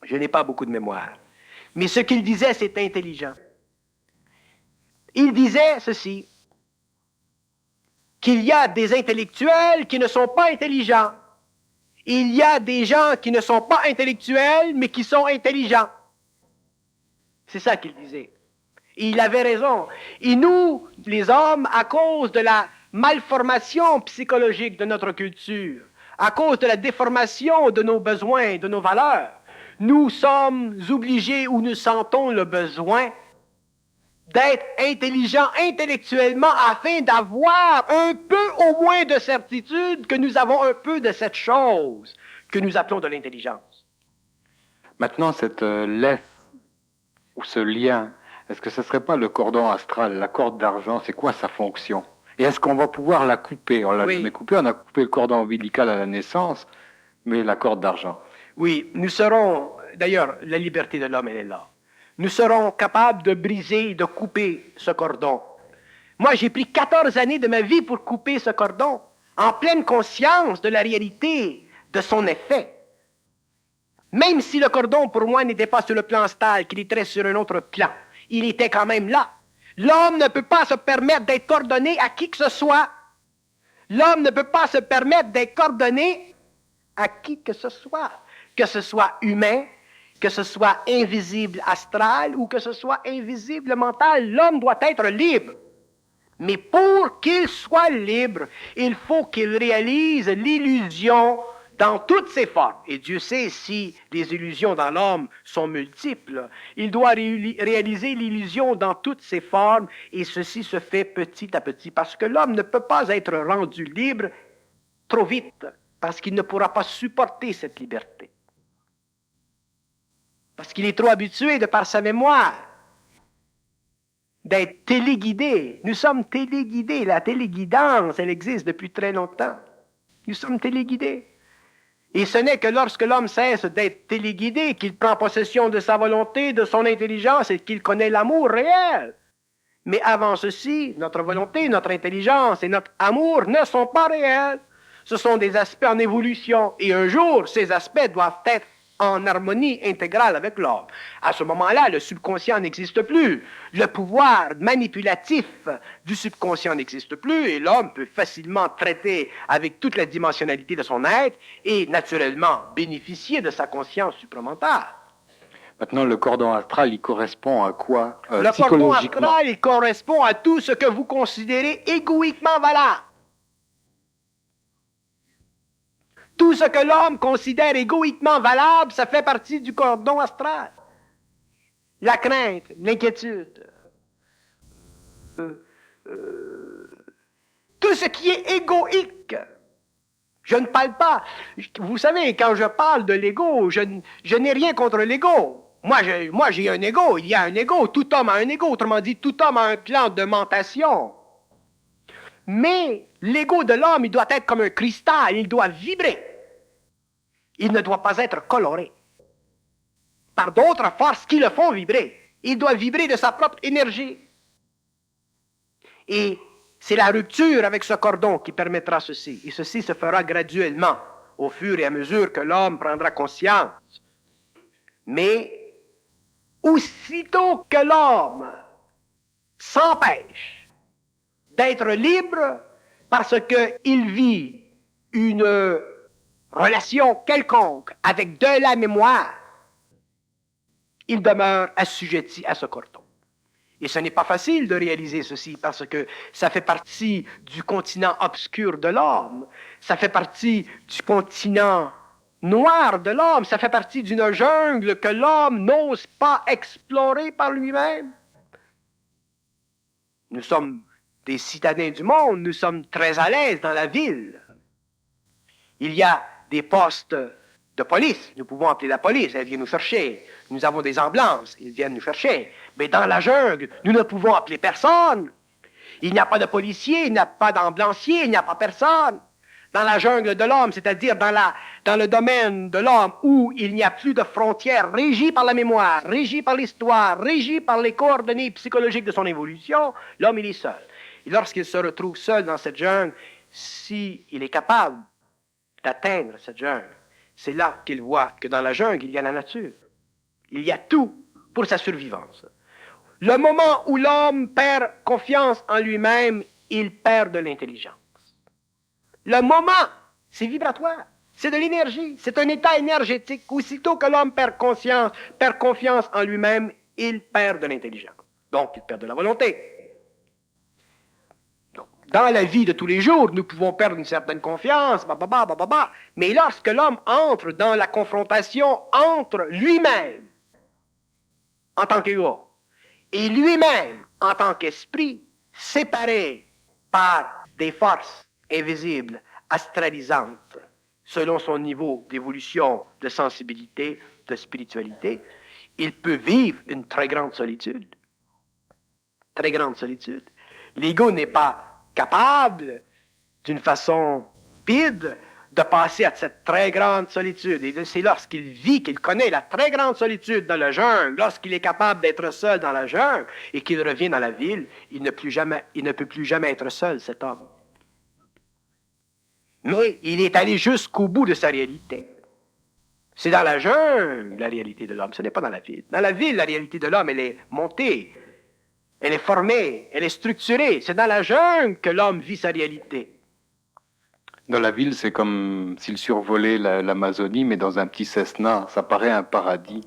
Je n'ai pas beaucoup de mémoire. Mais ce qu'il disait, c'est intelligent. Il disait ceci, qu'il y a des intellectuels qui ne sont pas intelligents. Il y a des gens qui ne sont pas intellectuels, mais qui sont intelligents. C'est ça qu'il disait. Et il avait raison. Et nous, les hommes, à cause de la malformation psychologique de notre culture, à cause de la déformation de nos besoins, de nos valeurs, nous sommes obligés ou nous sentons le besoin d'être intelligents intellectuellement afin d'avoir un peu au moins de certitude que nous avons un peu de cette chose que nous appelons de l'intelligence. Maintenant, cette laisse ou ce lien, est-ce que ce ne serait pas le cordon astral, la corde d'argent, c'est quoi sa fonction? Et est-ce qu'on va pouvoir la couper? On l'a jamais coupée, on a coupé le cordon ombilical à la naissance, mais la corde d'argent. Oui, nous serons, d'ailleurs, la liberté de l'homme, elle est là. Nous serons capables de briser, de couper ce cordon. Moi, j'ai pris 14 années de ma vie pour couper ce cordon, en pleine conscience de la réalité de son effet. Même si le cordon, pour moi, n'était pas sur le plan astral, qu'il était sur un autre plan, il était quand même là. L'homme ne peut pas se permettre d'être coordonné à qui que ce soit. L'homme ne peut pas se permettre d'être coordonné à qui que ce soit humain, que ce soit invisible astral ou que ce soit invisible mental. L'homme doit être libre. Mais pour qu'il soit libre, il faut qu'il réalise l'illusion dans toutes ses formes. Et Dieu sait si les illusions dans l'homme sont multiples. Il doit réaliser l'illusion dans toutes ses formes, et ceci se fait petit à petit, parce que l'homme ne peut pas être rendu libre trop vite, parce qu'il ne pourra pas supporter cette liberté. Parce qu'il est trop habitué, de par sa mémoire, d'être téléguidé. Nous sommes téléguidés. La téléguidance, elle existe depuis très longtemps. Nous sommes téléguidés. Et ce n'est que lorsque l'homme cesse d'être téléguidé qu'il prend possession de sa volonté, de son intelligence et qu'il connaît l'amour réel. Mais avant ceci, notre volonté, notre intelligence et notre amour ne sont pas réels. Ce sont des aspects en évolution. Et un jour, ces aspects doivent être en harmonie intégrale avec l'homme. À ce moment-là, le subconscient n'existe plus. Le pouvoir manipulatif du subconscient n'existe plus et l'homme peut facilement traiter avec toute la dimensionnalité de son être et naturellement bénéficier de sa conscience supplémentaire. Maintenant, le cordon astral, il correspond à quoi Le cordon astral, il correspond à tout ce que vous considérez égoïquement valable. Tout ce que l'homme considère égoïquement valable, ça fait partie du cordon astral. La crainte, l'inquiétude, tout ce qui est égoïque. Je ne parle pas. Vous savez, quand je parle de l'ego, je n'ai rien contre l'ego. Moi, j'ai un ego. Il y a un ego. Tout homme a un ego. Autrement dit, tout homme a un plan de mentation. Mais l'ego de l'homme, il doit être comme un cristal, il doit vibrer. Il ne doit pas être coloré par d'autres forces qui le font vibrer. Il doit vibrer de sa propre énergie. Et c'est la rupture avec ce cordon qui permettra ceci. Et ceci se fera graduellement, au fur et à mesure que l'homme prendra conscience. Mais aussitôt que l'homme s'empêche d'être libre parce qu'il vit une relation quelconque avec de la mémoire, il demeure assujetti à ce cordon. Et ce n'est pas facile de réaliser ceci parce que ça fait partie du continent obscur de l'homme, ça fait partie du continent noir de l'homme, ça fait partie d'une jungle que l'homme n'ose pas explorer par lui-même. Nous sommes des citadins du monde, nous sommes très à l'aise dans la ville. Il y a des postes de police, nous pouvons appeler la police, elle vient nous chercher. Nous avons des ambulances, ils viennent nous chercher. Mais dans la jungle, nous ne pouvons appeler personne. Il n'y a pas de policier, il n'y a pas d'ambulancier, il n'y a pas personne. Dans la jungle de l'homme, c'est-à-dire dans le domaine de l'homme où il n'y a plus de frontières régies par la mémoire, régies par l'histoire, régies par les coordonnées psychologiques de son évolution, l'homme, il est seul. Et lorsqu'il se retrouve seul dans cette jungle, s'il est capable d'atteindre cette jungle, c'est là qu'il voit que dans la jungle, il y a la nature. Il y a tout pour sa survivance. Le moment où l'homme perd confiance en lui-même, il perd de l'intelligence. Le moment, c'est vibratoire, c'est de l'énergie, c'est un état énergétique. Aussitôt que l'homme perd confiance en lui-même, il perd de l'intelligence. Donc, il perd de la volonté. Donc, dans la vie de tous les jours, nous pouvons perdre une certaine confiance, mais lorsque l'homme entre dans la confrontation entre lui-même, en tant qu'ego, et lui-même, en tant qu'esprit, séparé par des forces invisibles, astralisantes, selon son niveau d'évolution, de sensibilité, de spiritualité, il peut vivre une très grande solitude. Très grande solitude. L'ego n'est pas capable, d'une façon vide, de passer à cette très grande solitude. Et c'est lorsqu'il vit, qu'il connaît la très grande solitude dans la jungle, lorsqu'il est capable d'être seul dans la jungle et qu'il revient dans la ville, il ne peut plus jamais être seul, cet homme. Mais il est allé jusqu'au bout de sa réalité. C'est dans la jungle, la réalité de l'homme, ce n'est pas dans la ville. Dans la ville, la réalité de l'homme, elle est montée, elle est formée, elle est structurée. C'est dans la jungle que l'homme vit sa réalité. Dans la ville, c'est comme s'il survolait l'Amazonie, mais dans un petit Cessna. Ça paraît un paradis.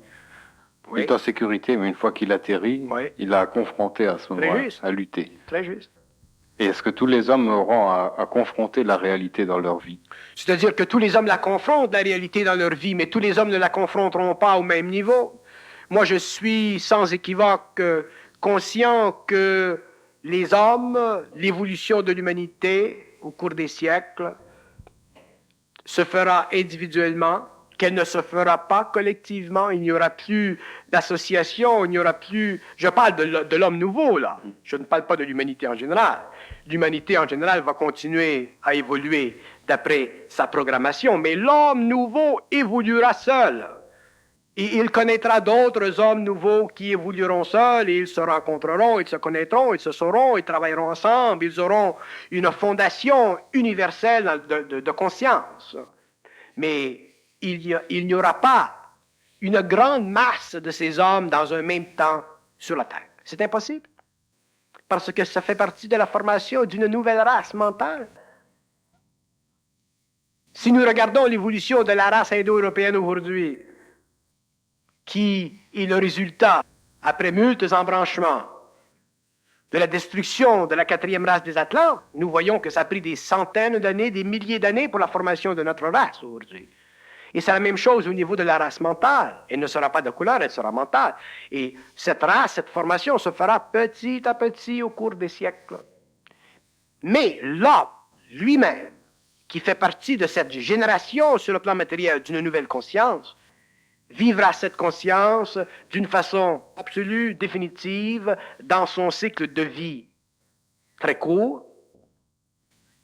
Oui. Il est en sécurité, mais une fois qu'il atterrit, Oui. il a confronté à ce moment à lutter. Très juste. Et est-ce que tous les hommes auront à confronter la réalité dans leur vie? C'est-à-dire que tous les hommes la confrontent, la réalité dans leur vie, mais tous les hommes ne la confronteront pas au même niveau. Moi, je suis sans équivoque conscient que les hommes, l'évolution de l'humanité au cours des siècles, se fera individuellement, qu'elle ne se fera pas collectivement. Il n'y aura plus d'association, il n'y aura plus... Je parle de l'homme nouveau, là. Je ne parle pas de l'humanité en général. L'humanité en général va continuer à évoluer d'après sa programmation, mais l'homme nouveau évoluera seul. Et il connaîtra d'autres hommes nouveaux qui évolueront seuls, et ils se rencontreront, ils se connaîtront, ils se sauront, ils travailleront ensemble, ils auront une fondation universelle de conscience. Mais il n'y aura pas une grande masse de ces hommes dans un même temps sur la Terre. C'est impossible. Parce que ça fait partie de la formation d'une nouvelle race mentale. Si nous regardons l'évolution de la race indo-européenne aujourd'hui, qui est le résultat, après multiples embranchements, de la destruction de la quatrième race des Atlantes, nous voyons que ça a pris des centaines d'années, des milliers d'années pour la formation de notre race aujourd'hui. Et c'est la même chose au niveau de la race mentale. Elle ne sera pas de couleur, elle sera mentale. Et cette race, cette formation se fera petit à petit au cours des siècles. Mais l'homme lui-même, qui fait partie de cette génération sur le plan matériel d'une nouvelle conscience, vivra cette conscience d'une façon absolue, définitive, dans son cycle de vie très court,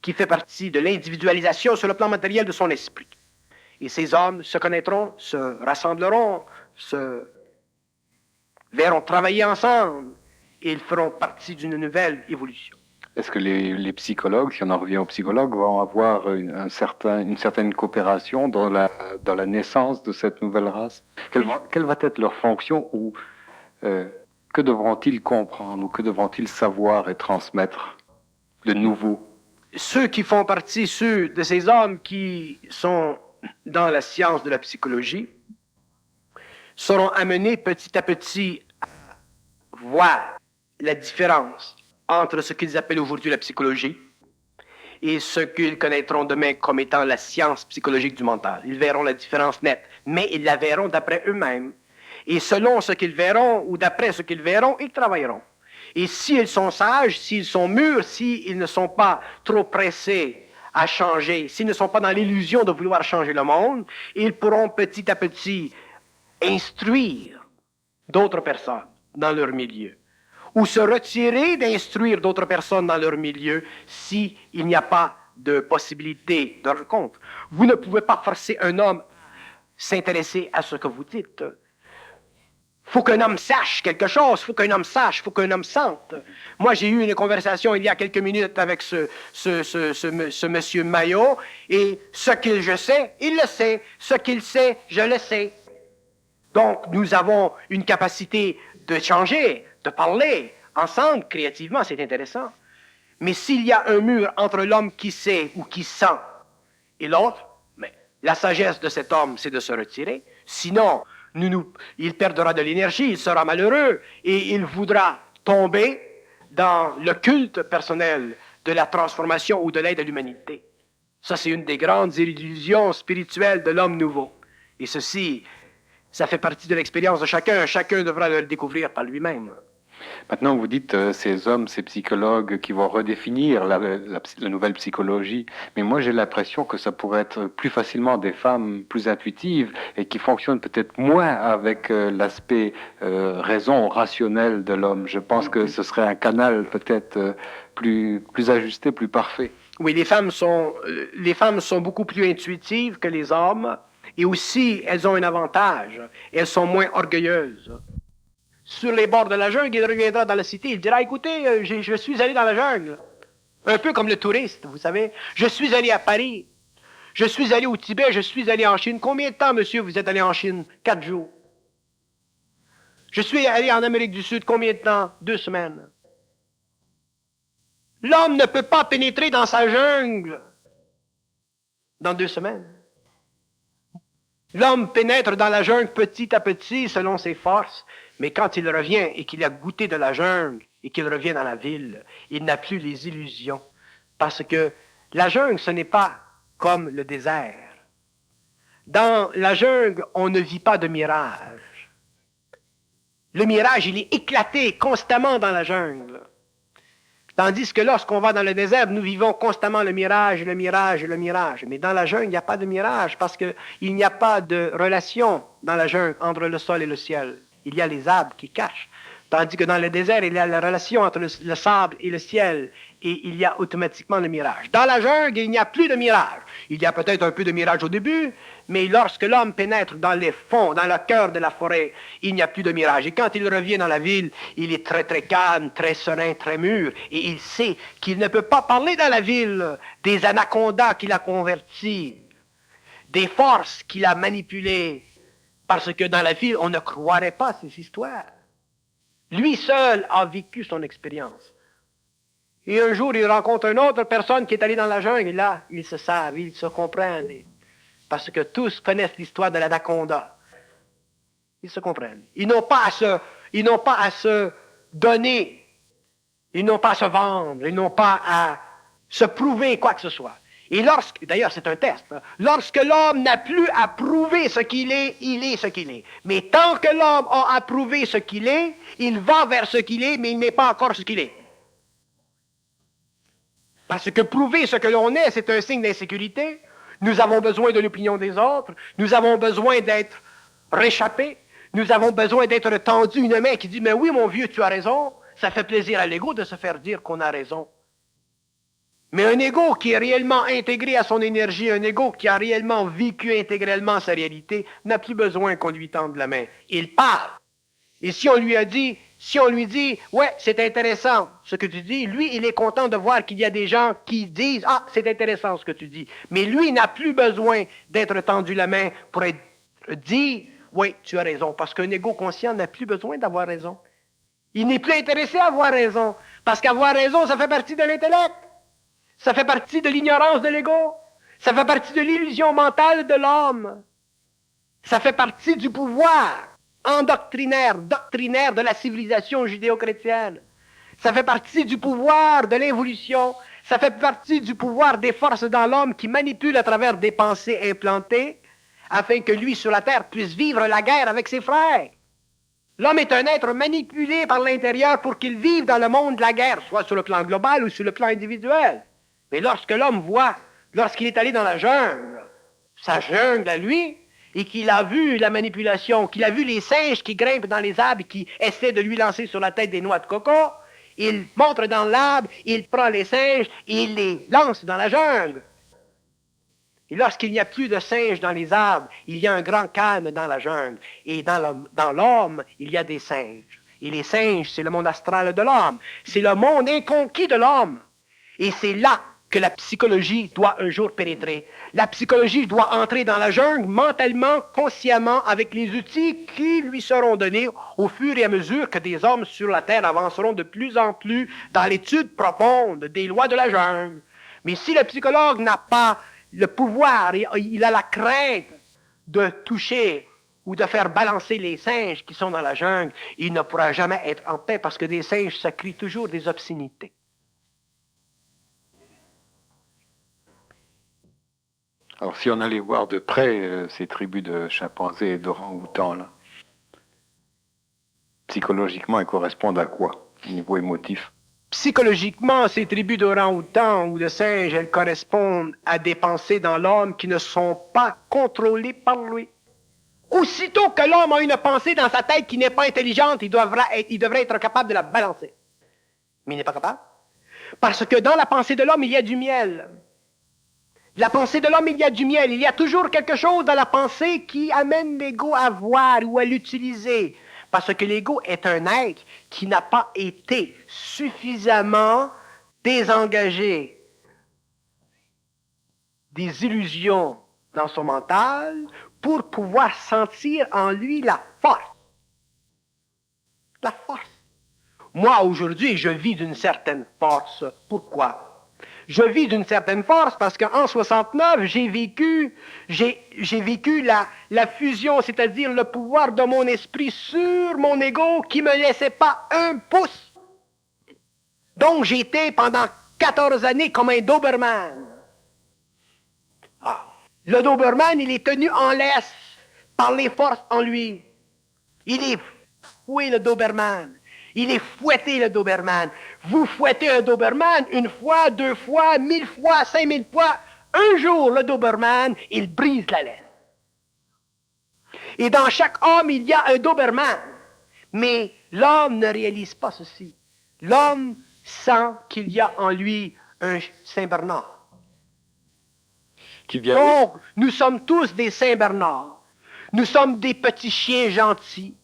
qui fait partie de l'individualisation sur le plan matériel de son esprit. Et ces hommes se connaîtront, se rassembleront, se verront travailler ensemble, et ils feront partie d'une nouvelle évolution. Est-ce que les psychologues, si on en revient aux psychologues, vont avoir une certaine coopération dans la naissance de cette nouvelle race? Quelle va être leur fonction, ou que devront-ils comprendre, ou que devront-ils savoir et transmettre de nouveau? Ceux qui font partie, de ces hommes qui sont dans la science de la psychologie, seront amenés petit à petit à voir la différence entre ce qu'ils appellent aujourd'hui la psychologie et ce qu'ils connaîtront demain comme étant la science psychologique du mental. Ils verront la différence nette, mais ils la verront d'après eux-mêmes. Et selon ce qu'ils verront, ou d'après ce qu'ils verront, ils travailleront. Et s'ils sont sages, s'ils sont mûrs, s'ils ne sont pas trop pressés à changer, s'ils ne sont pas dans l'illusion de vouloir changer le monde, ils pourront petit à petit instruire d'autres personnes dans leur milieu, ou se retirer d'instruire d'autres personnes dans leur milieu s'il n'y a pas de possibilité de rencontre. Vous ne pouvez pas forcer un homme à s'intéresser à ce que vous dites. Il faut qu'un homme sache quelque chose, il faut qu'un homme sache, il faut qu'un homme sente. Moi, j'ai eu une conversation il y a quelques minutes avec ce monsieur Maillot, et ce qu'il je sais, il le sait. Ce qu'il sait, je le sais. Donc, nous avons une capacité de changer, de parler ensemble créativement, c'est intéressant. Mais s'il y a un mur entre l'homme qui sait ou qui sent et l'autre, mais la sagesse de cet homme, c'est de se retirer. Sinon, il perdra de l'énergie, il sera malheureux et il voudra tomber dans le culte personnel de la transformation ou de l'aide à l'humanité. Ça, c'est une des grandes illusions spirituelles de l'homme nouveau. Et ceci, ça fait partie de l'expérience de chacun. Chacun devra le découvrir par lui-même. Maintenant, vous dites ces hommes, ces psychologues qui vont redéfinir la nouvelle psychologie, mais moi j'ai l'impression que ça pourrait être plus facilement des femmes plus intuitives et qui fonctionnent peut-être moins avec l'aspect raison rationnel de l'homme. Je pense que ce serait un canal peut-être plus ajusté, plus parfait. Oui, les femmes sont beaucoup plus intuitives que les hommes et aussi elles ont un avantage, elles sont moins orgueilleuses. Sur les bords de la jungle, il reviendra dans la cité, il dira, écoutez, je suis allé dans la jungle. Un peu comme le touriste, vous savez. Je suis allé à Paris. Je suis allé au Tibet, je suis allé en Chine. Combien de temps, monsieur, vous êtes allé en Chine? 4 jours. Je suis allé en Amérique du Sud, combien de temps? 2 semaines. L'homme ne peut pas pénétrer dans sa jungle dans 2 semaines. L'homme pénètre dans la jungle petit à petit selon ses forces, mais quand il revient et qu'il a goûté de la jungle et qu'il revient dans la ville, il n'a plus les illusions. Parce que la jungle, ce n'est pas comme le désert. Dans la jungle, on ne vit pas de mirage. Le mirage, il est éclaté constamment dans la jungle. Tandis que lorsqu'on va dans le désert, nous vivons constamment le mirage, le mirage, le mirage. Mais dans la jungle, il n'y a pas de mirage parce qu'il n'y a pas de relation dans la jungle entre le sol et le ciel. Il y a les arbres qui cachent. Tandis que dans le désert, il y a la relation entre le sable et le ciel. Et il y a automatiquement le mirage. Dans la jungle, il n'y a plus de mirage. Il y a peut-être un peu de mirage au début, mais lorsque l'homme pénètre dans les fonds, dans le cœur de la forêt, il n'y a plus de mirage. Et quand il revient dans la ville, il est très, très calme, très serein, très mûr. Et il sait qu'il ne peut pas parler dans la ville des anacondas qu'il a convertis, des forces qu'il a manipulées, parce que dans la ville, on ne croirait pas ces histoires. Lui seul a vécu son expérience. Et un jour, il rencontre une autre personne qui est allée dans la jungle, et là, ils se savent, ils se comprennent. Parce que tous connaissent l'histoire de l'anaconda. Ils se comprennent. Ils n'ont pas à se donner. Ils n'ont pas à se vendre. Ils n'ont pas à se prouver quoi que ce soit. Et d'ailleurs c'est un test, lorsque l'homme n'a plus à prouver ce qu'il est, il est ce qu'il est. Mais tant que l'homme a à prouver ce qu'il est, il va vers ce qu'il est, mais il n'est pas encore ce qu'il est. Parce que prouver ce que l'on est, c'est un signe d'insécurité. Nous avons besoin de l'opinion des autres. Nous avons besoin d'être réchappés. Nous avons besoin d'être tendus. Une main qui dit, mais oui, mon vieux, tu as raison. Ça fait plaisir à l'ego de se faire dire qu'on a raison. Mais un ego qui est réellement intégré à son énergie, un ego qui a réellement vécu intégralement sa réalité, n'a plus besoin qu'on lui tende la main. Il parle. Et si on lui dit, ouais, c'est intéressant ce que tu dis, lui, il est content de voir qu'il y a des gens qui disent, ah, c'est intéressant ce que tu dis. Mais lui, il n'a plus besoin d'être tendu la main pour être dit, oui, tu as raison. Parce qu'un ego conscient n'a plus besoin d'avoir raison. Il n'est plus intéressé à avoir raison. Parce qu'avoir raison, ça fait partie de l'intellect. Ça fait partie de l'ignorance de l'ego. Ça fait partie de l'illusion mentale de l'homme. Ça fait partie du pouvoir doctrinaire de la civilisation judéo-chrétienne. Ça fait partie du pouvoir de l'évolution. Ça fait partie du pouvoir des forces dans l'homme qui manipulent à travers des pensées implantées afin que lui, sur la terre, puisse vivre la guerre avec ses frères. L'homme est un être manipulé par l'intérieur pour qu'il vive dans le monde de la guerre, soit sur le plan global ou sur le plan individuel. Mais lorsque l'homme voit, lorsqu'il est allé dans la jungle, sa jungle à lui, et qu'il a vu la manipulation, qu'il a vu les singes qui grimpent dans les arbres et qui essaient de lui lancer sur la tête des noix de coco, il monte dans l'arbre, il prend les singes et il les lance dans la jungle. Et lorsqu'il n'y a plus de singes dans les arbres, il y a un grand calme dans la jungle. Et dans l'homme, il y a des singes. Et les singes, c'est le monde astral de l'homme. C'est le monde inconquis de l'homme. Et c'est là que la psychologie doit un jour pénétrer. La psychologie doit entrer dans la jungle mentalement, consciemment, avec les outils qui lui seront donnés au fur et à mesure que des hommes sur la Terre avanceront de plus en plus dans l'étude profonde des lois de la jungle. Mais si le psychologue n'a pas le pouvoir, il a la crainte de toucher ou de faire balancer les singes qui sont dans la jungle, il ne pourra jamais être en paix parce que des singes, ça crie toujours des obscénités. Alors, si on allait voir de près ces tribus de chimpanzés et d'orang-outans, là, psychologiquement, elles correspondent à quoi, au niveau émotif? Psychologiquement, ces tribus d'orang-outans ou de singes, elles correspondent à des pensées dans l'homme qui ne sont pas contrôlées par lui. Aussitôt que l'homme a une pensée dans sa tête qui n'est pas intelligente, il devrait être capable de la balancer. Mais il n'est pas capable. Parce que dans la pensée de l'homme, il y a du miel. La pensée de l'homme, il y a du miel. Il y a toujours quelque chose dans la pensée qui amène l'ego à voir ou à l'utiliser. Parce que l'ego est un être qui n'a pas été suffisamment désengagé des illusions dans son mental pour pouvoir sentir en lui la force. La force. Moi, aujourd'hui, je vis d'une certaine force. Pourquoi? Je vis d'une certaine force parce qu'en 69, j'ai vécu la fusion, c'est-à-dire le pouvoir de mon esprit sur mon ego qui me laissait pas un pouce. Donc, j'étais pendant 14 années comme un Doberman. Le Doberman, il est tenu en laisse par les forces en lui. Il est foué, le Doberman. Il est fouetté, le Doberman. Vous fouettez un Doberman 1 fois, 2 fois, 1000 fois, 5000 fois. Un jour, le Doberman, il brise la laisse. Et dans chaque homme, il y a un Doberman. Mais l'homme ne réalise pas ceci. L'homme sent qu'il y a en lui un Saint-Bernard. Donc, nous sommes tous des Saint-Bernard. Nous sommes des petits chiens gentils.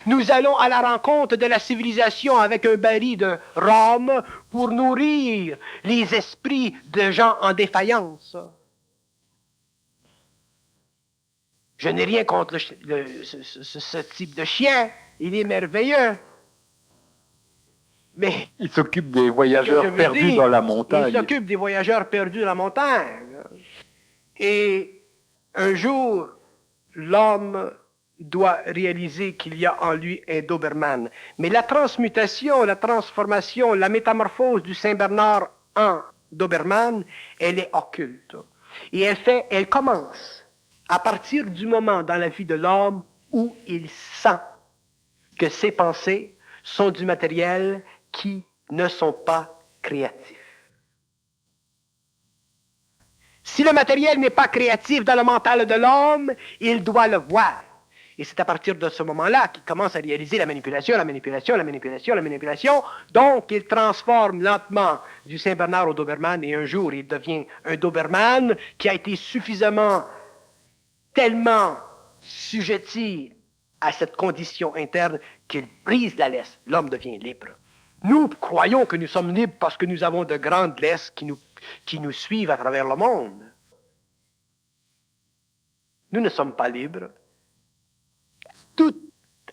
Nous allons à la rencontre de la civilisation avec un baril de rhum pour nourrir les esprits de gens en défaillance. Je n'ai rien contre ce type de chien. Il est merveilleux. Mais il s'occupe des voyageurs perdus dans la montagne. Il s'occupe des voyageurs perdus dans la montagne. Et un jour, l'homme doit réaliser qu'il y a en lui un Doberman. Mais la transmutation, la transformation, la métamorphose du Saint-Bernard en Doberman, elle est occulte. Et elle commence à partir du moment dans la vie de l'homme où il sent que ses pensées sont du matériel qui ne sont pas créatifs. Si le matériel n'est pas créatif dans le mental de l'homme, il doit le voir. Et c'est à partir de ce moment-là qu'il commence à réaliser la manipulation. Donc, il transforme lentement du Saint-Bernard au Doberman et un jour, il devient un Doberman qui a été tellement sujetti à cette condition interne qu'il brise la laisse. L'homme devient libre. Nous croyons que nous sommes libres parce que nous avons de grandes laisses qui nous suivent à travers le monde. Nous ne sommes pas libres.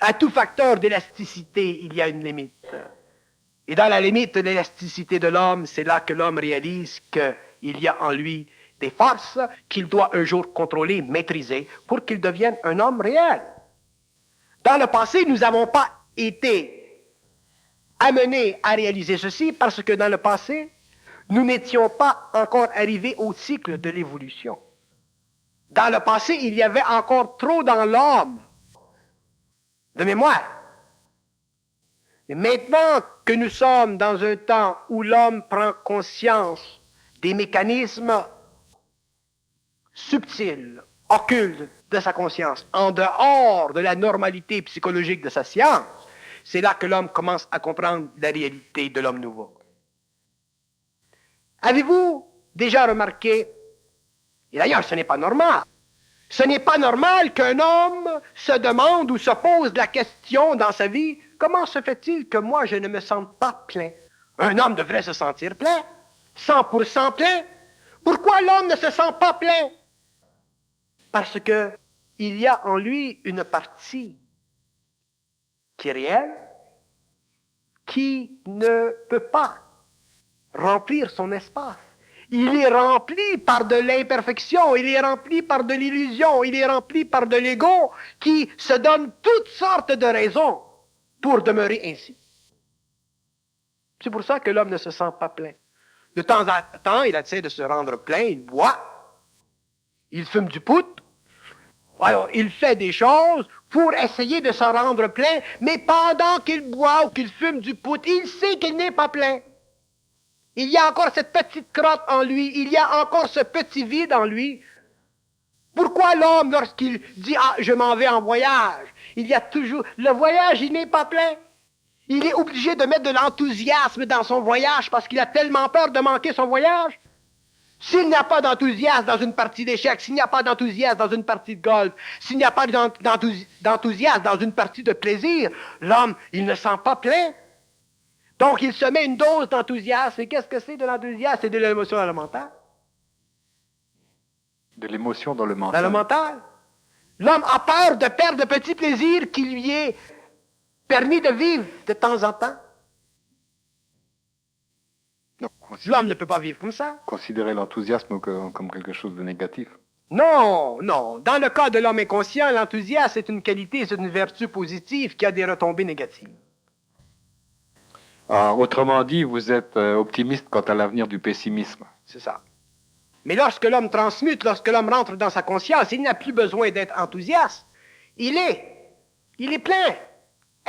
À tout facteur d'élasticité, il y a une limite. Et dans la limite de l'élasticité de l'homme, c'est là que l'homme réalise qu'il y a en lui des forces qu'il doit un jour contrôler, maîtriser, pour qu'il devienne un homme réel. Dans le passé, nous n'avons pas été amenés à réaliser ceci parce que dans le passé, nous n'étions pas encore arrivés au cycle de l'évolution. Dans le passé, il y avait encore trop dans l'homme de mémoire. Et maintenant que nous sommes dans un temps où l'homme prend conscience des mécanismes subtils, occultes de sa conscience, en dehors de la normalité psychologique de sa science, c'est là que l'homme commence à comprendre la réalité de l'homme nouveau. Avez-vous déjà remarqué, et d'ailleurs ce n'est pas normal, ce n'est pas normal qu'un homme se demande ou se pose la question dans sa vie, comment se fait-il que moi je ne me sente pas plein? Un homme devrait se sentir plein. 100% plein. Pourquoi l'homme ne se sent pas plein? Parce que il y a en lui une partie qui est réelle, qui ne peut pas remplir son espace. Il est rempli par de l'imperfection, il est rempli par de l'illusion, il est rempli par de l'ego qui se donne toutes sortes de raisons pour demeurer ainsi. C'est pour ça que l'homme ne se sent pas plein. De temps en temps, il essaie de se rendre plein, il boit, il fume du poutre. Alors, il fait des choses pour essayer de se rendre plein, mais pendant qu'il boit ou qu'il fume du poutre, il sait qu'il n'est pas plein. Il y a encore cette petite crotte en lui, il y a encore ce petit vide en lui. Pourquoi l'homme, lorsqu'il dit « Ah, je m'en vais en voyage », il y a toujours... Le voyage, il n'est pas plein. Il est obligé de mettre de l'enthousiasme dans son voyage parce qu'il a tellement peur de manquer son voyage. S'il n'y a pas d'enthousiasme dans une partie d'échecs, s'il n'y a pas d'enthousiasme dans une partie de golf, s'il n'y a pas d'enthousiasme dans une partie de plaisir, l'homme, il ne sent pas plein. Donc, il se met une dose d'enthousiasme. Et qu'est-ce que c'est de l'enthousiasme? C'est de l'émotion dans le mental. De l'émotion dans le mental. Dans le mental. L'homme a peur de perdre le petit plaisir qui lui est permis de vivre de temps en temps. L'homme ne peut pas vivre comme ça. Considérer l'enthousiasme comme quelque chose de négatif. Non, non. Dans le cas de l'homme inconscient, l'enthousiasme est une qualité, c'est une vertu positive qui a des retombées négatives. Alors, autrement dit, vous êtes optimiste quant à l'avenir du pessimisme. C'est ça. Mais lorsque l'homme transmute, lorsque l'homme rentre dans sa conscience, il n'a plus besoin d'être enthousiaste. Il est plein.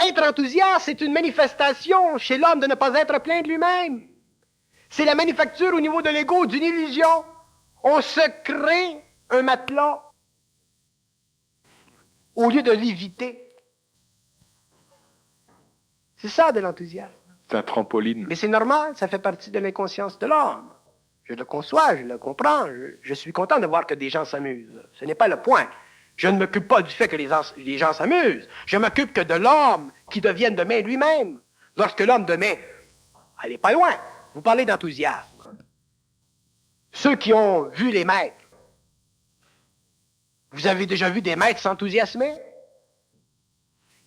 Être enthousiaste, c'est une manifestation chez l'homme de ne pas être plein de lui-même. C'est la manufacture au niveau de l'ego d'une illusion. On se crée un matelas au lieu de l'éviter. C'est ça de l'enthousiasme. C'est un trampoline. Mais c'est normal, ça fait partie de l'inconscience de l'homme. Je le conçois, je le comprends, je suis content de voir que des gens s'amusent. Ce n'est pas le point. Je ne m'occupe pas du fait que les gens s'amusent. Je m'occupe que de l'homme qui devienne demain lui-même. Lorsque l'homme demain, allez pas loin, vous parlez d'enthousiasme. Ceux qui ont vu les maîtres, vous avez déjà vu des maîtres s'enthousiasmer?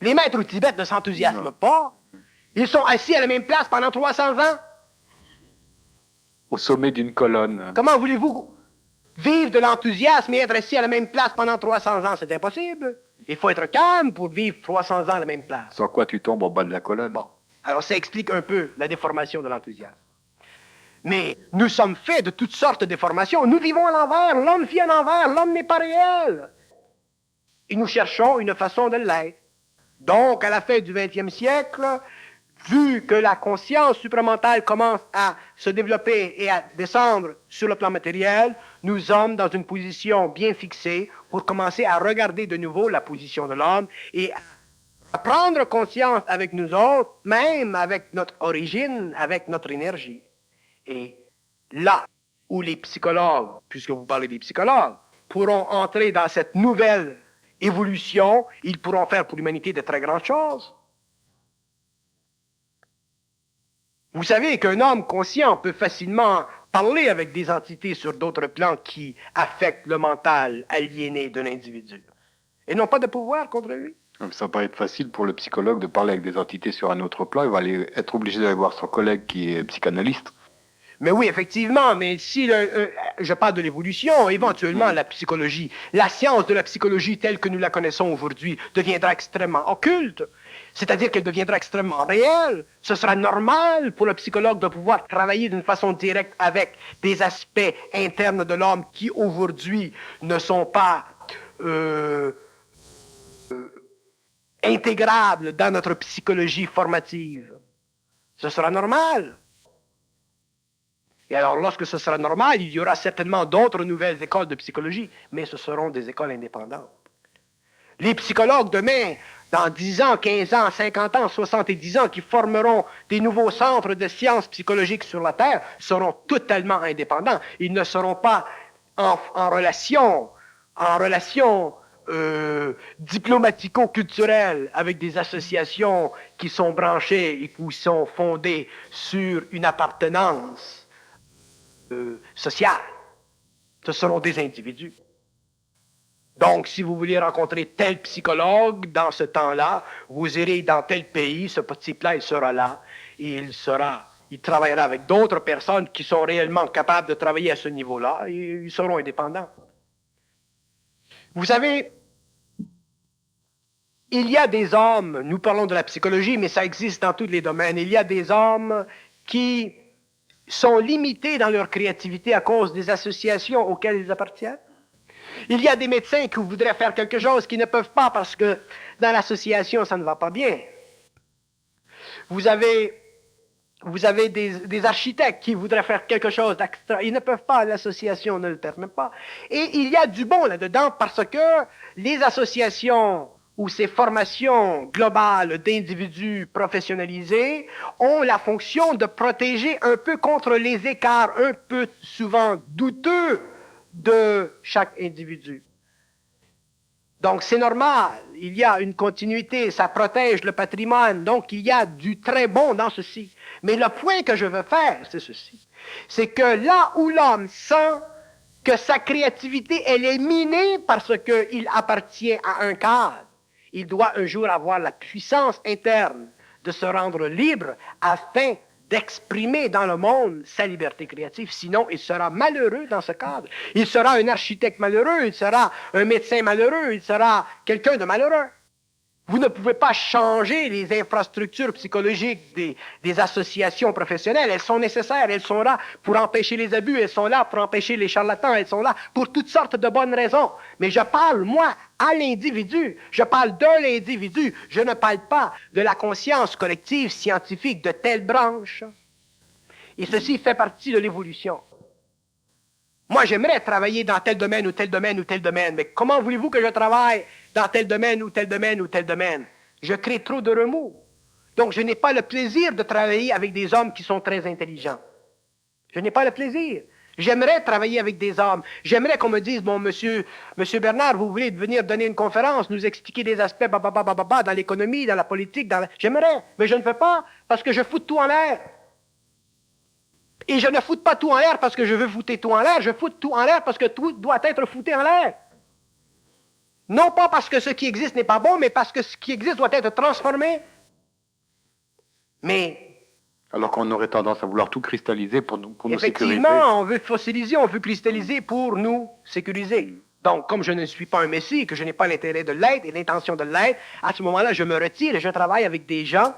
Les maîtres au Tibet ne s'enthousiasment pas. Ils sont assis à la même place pendant 300 ans. Au sommet d'une colonne. Comment voulez-vous vivre de l'enthousiasme et être assis à la même place pendant 300 ans? C'est impossible. Il faut être calme pour vivre 300 ans à la même place. Sans quoi tu tombes en bas de la colonne. Bon. Alors ça explique un peu la déformation de l'enthousiasme. Mais nous sommes faits de toutes sortes de déformations. Nous vivons à l'envers. L'homme vit à l'envers. L'homme n'est pas réel. Et nous cherchons une façon de l'être. Donc, à la fin du 20e siècle, vu que la conscience supramentale commence à se développer et à descendre sur le plan matériel, nous sommes dans une position bien fixée pour commencer à regarder de nouveau la position de l'homme et à prendre conscience avec nous autres, même avec notre origine, avec notre énergie. Et là où les psychologues, puisque vous parlez des psychologues, pourront entrer dans cette nouvelle évolution, ils pourront faire pour l'humanité de très grandes choses. Vous savez qu'un homme conscient peut facilement parler avec des entités sur d'autres plans qui affectent le mental aliéné d'un individu et n'ont pas de pouvoir contre lui. Ça paraît être facile pour le psychologue de parler avec des entités sur un autre plan. Il va être obligé d'aller voir son collègue qui est psychanalyste. Mais oui, effectivement, mais si je parle de l'évolution, éventuellement la psychologie, la science de la psychologie telle que nous la connaissons aujourd'hui deviendra extrêmement occulte, c'est-à-dire qu'elle deviendra extrêmement réelle. Ce sera normal pour le psychologue de pouvoir travailler d'une façon directe avec des aspects internes de l'homme qui aujourd'hui ne sont pas intégrables dans notre psychologie formative. Ce sera normal. Et alors, lorsque ce sera normal, il y aura certainement d'autres nouvelles écoles de psychologie, mais ce seront des écoles indépendantes. Les psychologues demain, dans 10 ans, 15 ans, 50 ans, 70 ans, qui formeront des nouveaux centres de sciences psychologiques sur la Terre, seront totalement indépendants. Ils ne seront pas en relation diplomatico-culturelle avec des associations qui sont branchées et qui sont fondées sur une appartenance sociale. Ce seront des individus. Donc, si vous voulez rencontrer tel psychologue dans ce temps-là, vous irez dans tel pays, ce type-là, il sera là, et il travaillera avec d'autres personnes qui sont réellement capables de travailler à ce niveau-là, et ils seront indépendants. Vous savez, il y a des hommes, nous parlons de la psychologie, mais ça existe dans tous les domaines, il y a des hommes qui sont limités dans leur créativité à cause des associations auxquelles ils appartiennent. Il y a des médecins qui voudraient faire quelque chose qui ne peuvent pas parce que dans l'association, ça ne va pas bien. Vous avez des architectes qui voudraient faire quelque chose d'extra. Ils ne peuvent pas, l'association ne le permet pas. Et il y a du bon là-dedans parce que les associations ou ces formations globales d'individus professionnalisés ont la fonction de protéger un peu contre les écarts un peu souvent douteux de chaque individu. Donc c'est normal, il y a une continuité, ça protège le patrimoine, donc il y a du très bon dans ceci. Mais le point que je veux faire, c'est ceci. C'est que là où l'homme sent que sa créativité, elle est minée parce qu'il appartient à un cadre, il doit un jour avoir la puissance interne de se rendre libre afin d'exprimer dans le monde sa liberté créative. Sinon, il sera malheureux dans ce cadre. Il sera un architecte malheureux, il sera un médecin malheureux, il sera quelqu'un de malheureux. Vous ne pouvez pas changer les infrastructures psychologiques des associations professionnelles. Elles sont nécessaires, elles sont là pour empêcher les abus, elles sont là pour empêcher les charlatans, elles sont là pour toutes sortes de bonnes raisons. Mais je parle, moi, à l'individu. Je parle de l'individu. Je ne parle pas de la conscience collective scientifique de telle branche. Et ceci fait partie de l'évolution. Moi, j'aimerais travailler dans tel domaine ou tel domaine ou tel domaine, mais comment voulez-vous que je travaille dans tel domaine ou tel domaine ou tel domaine? Je crée trop de remous. Donc, je n'ai pas le plaisir de travailler avec des hommes qui sont très intelligents. Je n'ai pas le plaisir. J'aimerais travailler avec des hommes. J'aimerais qu'on me dise, bon, monsieur Bernard, vous voulez venir donner une conférence, nous expliquer des aspects dans l'économie, dans la politique, J'aimerais, mais je ne peux pas parce que je fous tout en l'air. Et je ne fous pas tout en l'air parce que je veux foutre tout en l'air, je fous tout en l'air parce que tout doit être foutu en l'air. Non pas parce que ce qui existe n'est pas bon, mais parce que ce qui existe doit être transformé. Mais... Alors qu'on aurait tendance à vouloir tout cristalliser pour nous sécuriser. Effectivement, on veut fossiliser, on veut cristalliser pour nous sécuriser. Donc, comme je ne suis pas un messie, que je n'ai pas l'intérêt de l'être et l'intention de l'être, à ce moment-là, je me retire et je travaille avec des gens,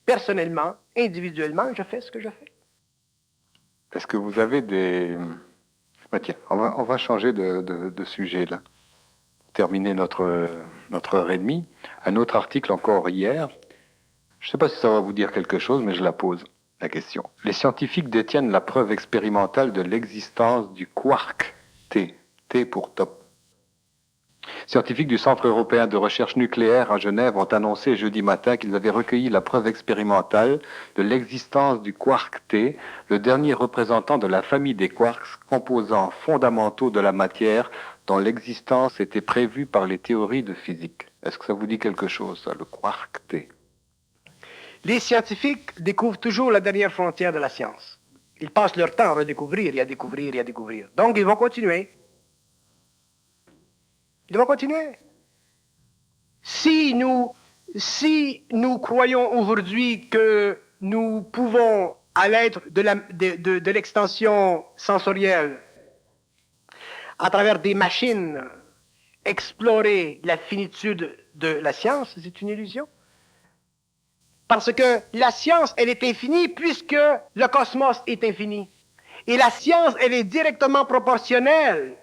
personnellement, individuellement, je fais ce que je fais. Est-ce que vous avez des... Ah, tiens, on va changer de sujet là. Terminer notre heure et demie. Un autre article encore hier. Je ne sais pas si ça va vous dire quelque chose, mais je la pose, la question. Les scientifiques détiennent la preuve expérimentale de l'existence du quark T. T pour top. Scientifiques du Centre européen de recherche nucléaire à Genève ont annoncé jeudi matin qu'ils avaient recueilli la preuve expérimentale de l'existence du quark T, le dernier représentant de la famille des quarks, composants fondamentaux de la matière dont l'existence était prévue par les théories de physique. Est-ce que ça vous dit quelque chose, ça, le quark T? Les scientifiques découvrent toujours la dernière frontière de la science. Ils passent leur temps à redécouvrir et à découvrir et à découvrir. Donc, ils vont continuer. Ils vont continuer. Si nous croyons aujourd'hui que nous pouvons, à l'aide de l'extension sensorielle, à travers des machines, explorer la finitude de la science, c'est une illusion. Parce que la science, elle est infinie puisque le cosmos est infini. Et la science, elle est directement proportionnelle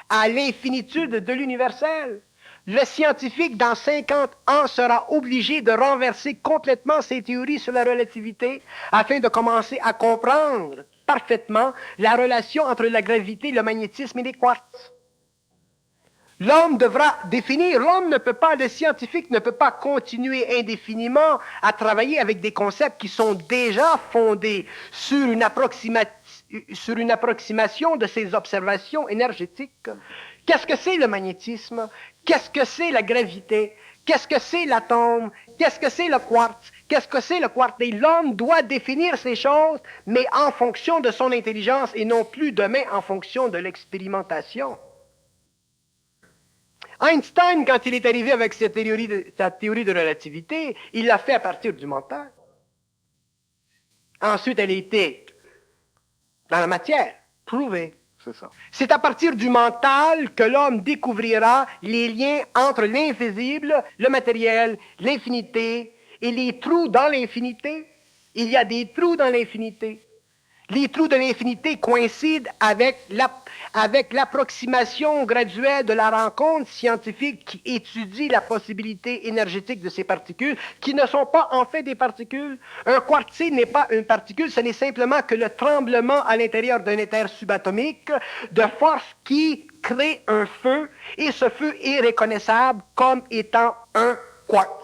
à l'infinitude de l'universel. Le scientifique, dans 50 ans, sera obligé de renverser complètement ses théories sur la relativité afin de commencer à comprendre parfaitement la relation entre la gravité, le magnétisme et les quarks. L'homme devra définir, le scientifique ne peut pas continuer indéfiniment à travailler avec des concepts qui sont déjà fondés sur une approximation de ses observations énergétiques. Qu'est-ce que c'est le magnétisme? Qu'est-ce que c'est la gravité? Qu'est-ce que c'est l'atome? Qu'est-ce que c'est le quartz? Qu'est-ce que c'est le quarté? L'homme doit définir ces choses, mais en fonction de son intelligence et non plus demain en fonction de l'expérimentation. Einstein, quand il est arrivé avec sa théorie de relativité, il l'a fait à partir du mental. Ensuite, elle a été dans la matière, prouvée. C'est ça. C'est à partir du mental que l'homme découvrira les liens entre l'invisible, le matériel, l'infinité et les trous dans l'infinité. Il y a des trous dans l'infinité. Les trous de l'infinité coïncident avec l'approximation graduelle de la rencontre scientifique qui étudie la possibilité énergétique de ces particules, qui ne sont pas en fait des particules. Un quartz n'est pas une particule, ce n'est simplement que le tremblement à l'intérieur d'un éther subatomique de force qui crée un feu, et ce feu est reconnaissable comme étant un quartz.